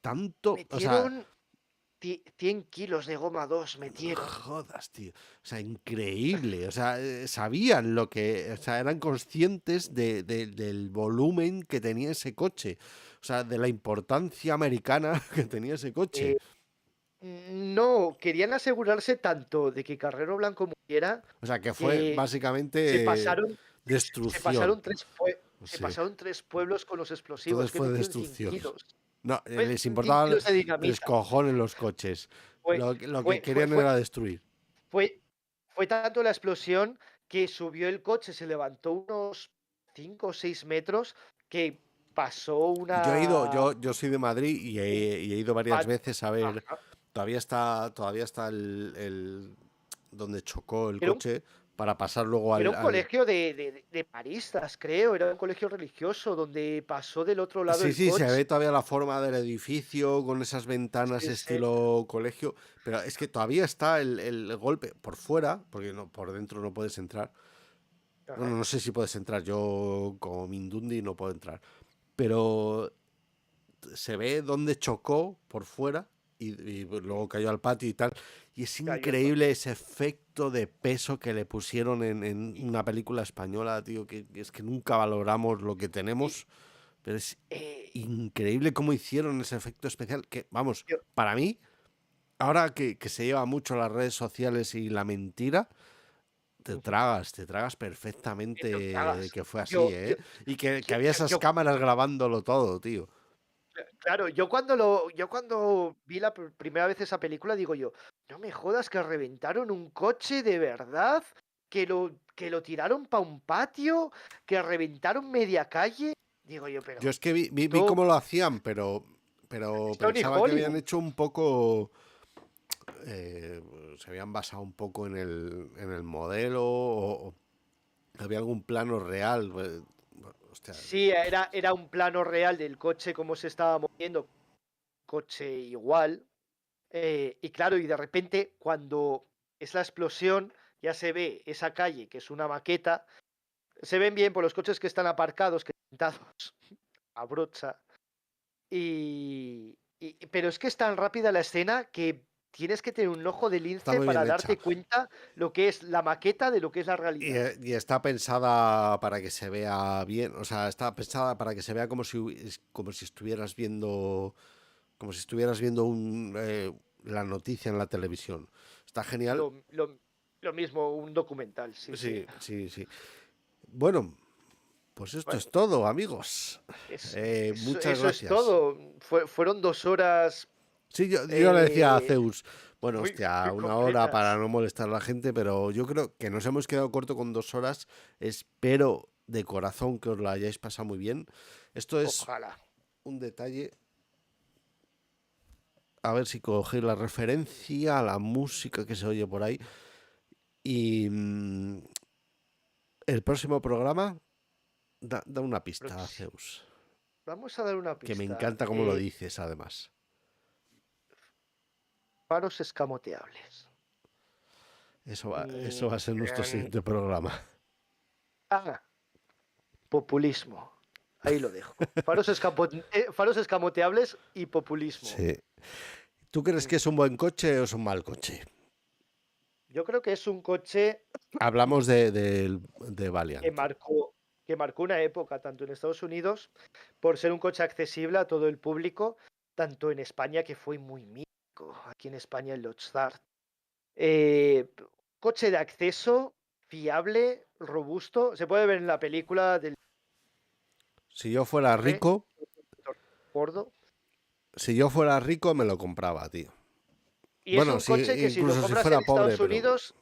tanto, o sea, metieron 100 kilos de goma 2, metieron. jodas, tío. O sea, increíble. O sea, sabían lo que. O sea, eran conscientes del volumen que tenía ese coche. O sea, de la importancia americana que tenía ese coche. Eh, no, querían asegurarse tanto de que Carrero Blanco muriera O sea, que fue que se básicamente pasaron, se destrucción. pasaron se Sí. pasaron tres pueblos con los Entonces explosivos, que fue metieron 100 destrucción. kilos. No, Fue les 100 importaban kilos de tres dinamita. cojones los coches. Fue, Lo que fue, fue, querían fue, era destruir. fue, fue tanto la explosión que subió el coche, se levantó unos 5 o 6 metros, que pasó una... Yo soy de Madrid un y he ido varias pat- veces a ver. Ajá. Todavía está donde chocó el Era un coche para pasar luego Era un al. colegio de maristas, creo, era un colegio religioso donde pasó del otro lado Sí, el sí, se coche. ve todavía la forma del edificio con esas ventanas Sí, sí. estilo colegio, pero es que todavía está el golpe por fuera, porque no, por dentro no puedes entrar. Bueno, Ajá. no sé si puedes entrar, yo como Mindundi no puedo entrar, pero se ve dónde chocó por fuera y luego cayó al patio y tal. Y es Cayó el increíble patio. ese efecto de peso que le pusieron en Y, una película española, tío, que es que nunca valoramos lo que y, tenemos, pero es eh, increíble cómo hicieron ese efecto especial, que vamos, yo- para mí, ahora que se lleva mucho las redes sociales y la mentira, Ujú. te tragas Y te lo perfectamente tragas. que fue así, Yo, yo, ¿eh? Y que yo, había yo, esas yo- cámaras grabándolo todo, tío. Claro, yo cuando vi la primera vez esa película, digo yo, no me jodas que reventaron un coche de verdad, que lo tiraron para un patio, que reventaron media calle. Digo yo, Yo pero es que vi esto, cómo lo hacían, pero Tony pensaba que habían Hollywood. hecho un poco, eh, se habían basado un poco en el modelo o había algún plano real. Hostia, Sí, era un plano real del coche, cómo se estaba moviendo, coche igual. Y claro, y de repente, cuando es la explosión, ya se ve esa calle, que es una maqueta. Se ven bien por los coches que están aparcados, que están pintados a brocha. Pero es que es tan rápida la escena que tienes que tener un ojo de está lince muy bien para hecha. darte cuenta lo que es la maqueta de lo que es la realidad. Y está pensada para que se vea bien, o sea, está pensada para que se vea como si estuvieras viendo, la noticia en la televisión. Está genial. Lo mismo, un documental, sí, sí. Sí, sí, sí. Bueno, pues esto Bueno, es todo, amigos. Muchas eso es gracias. todo. Fueron 2 horas Sí, yo le decía a eh, Zeus, bueno, muy, hostia, muy 1 hora para completas. no molestar a la gente, pero yo creo que nos hemos quedado corto con 2 horas. Espero de corazón que os la hayáis pasado muy bien. Esto es Ojalá. un detalle, a ver si cogéis la referencia a la música que se oye por ahí. Y el próximo programa, da una pista a Prox- Zeus, Vamos a dar una que me pista. encanta cómo lo dices, además. Faros escamoteables. Eso va a ser nuestro Mm, siguiente programa. ah, populismo. Ahí lo dejo. Faros escamoteables y populismo. Sí. ¿Tú crees que Mm, es un buen coche o es un mal coche? Yo creo que es un coche Hablamos de que Valiant. marcó una época, tanto en Estados Unidos, por ser un coche accesible a todo el público, tanto en España, que fue muy mítico. Aquí en España el Lockstar. Eh, Coche de acceso, fiable, robusto. Se puede ver en la película del Si yo fuera Torre, rico, gordo. me lo compraba, tío. Y es Bueno, un coche que si lo incluso si compras en fuera pobre, Estados pero Unidos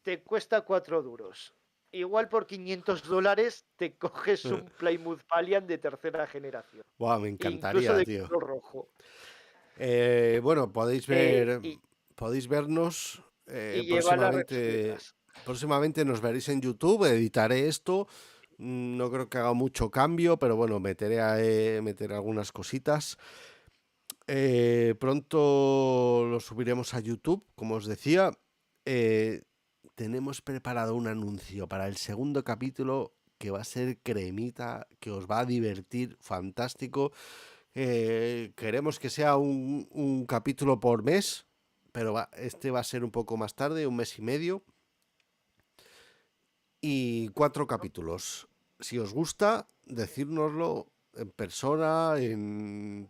te cuesta 4 duros. Igual por $500 te coges un Plymouth Valiant de tercera generación, buah, me incluso encantaría, de tío. color rojo. Bueno, Eh, y, podéis vernos y lleva las próximamente. retrocedas. Próximamente nos veréis en YouTube. Editaré esto. No creo que haga mucho cambio, pero bueno, meteré algunas cositas. Pronto lo subiremos a YouTube, como os decía. Eh, Tenemos preparado un anuncio para el segundo capítulo que va a ser cremita, que os va a divertir, fantástico. Queremos que sea un capítulo por mes, pero este va a ser un poco más tarde, 1 mes y medio, y 4 capítulos. Si os gusta, decírnoslo en persona, en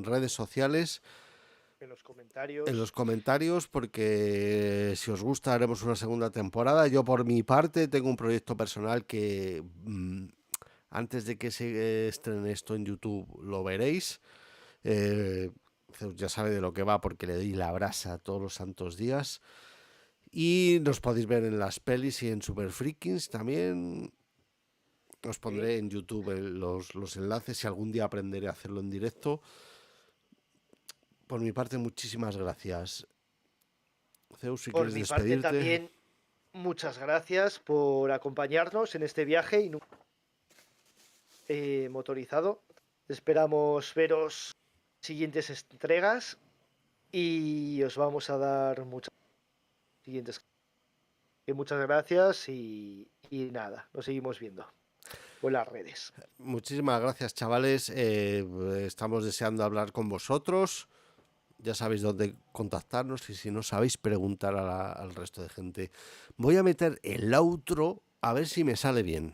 redes sociales, En los en los comentarios. comentarios, porque si os gusta haremos una segunda temporada. Yo por mi parte tengo un proyecto personal que antes de que se estrene esto en YouTube lo veréis. Eh, Zeus ya sabe de lo que va porque le doy la brasa todos los santos días. Y nos podéis ver en las pelis y en Super Freakings también. Os ¿Sí? pondré en YouTube los enlaces y algún día aprenderé a hacerlo en directo. Por mi parte, muchísimas gracias. Zeus, si Por quieres mi parte despedirte. también, muchas gracias por acompañarnos en este viaje motorizado. Esperamos veros siguientes entregas y os vamos a dar muchas siguientes. Muchas gracias y nada, nos seguimos viendo por las redes. Muchísimas gracias, chavales. Estamos deseando hablar con vosotros. Ya sabéis dónde contactarnos y si no sabéis, preguntar al resto de gente. Voy a meter el outro a ver si me sale bien.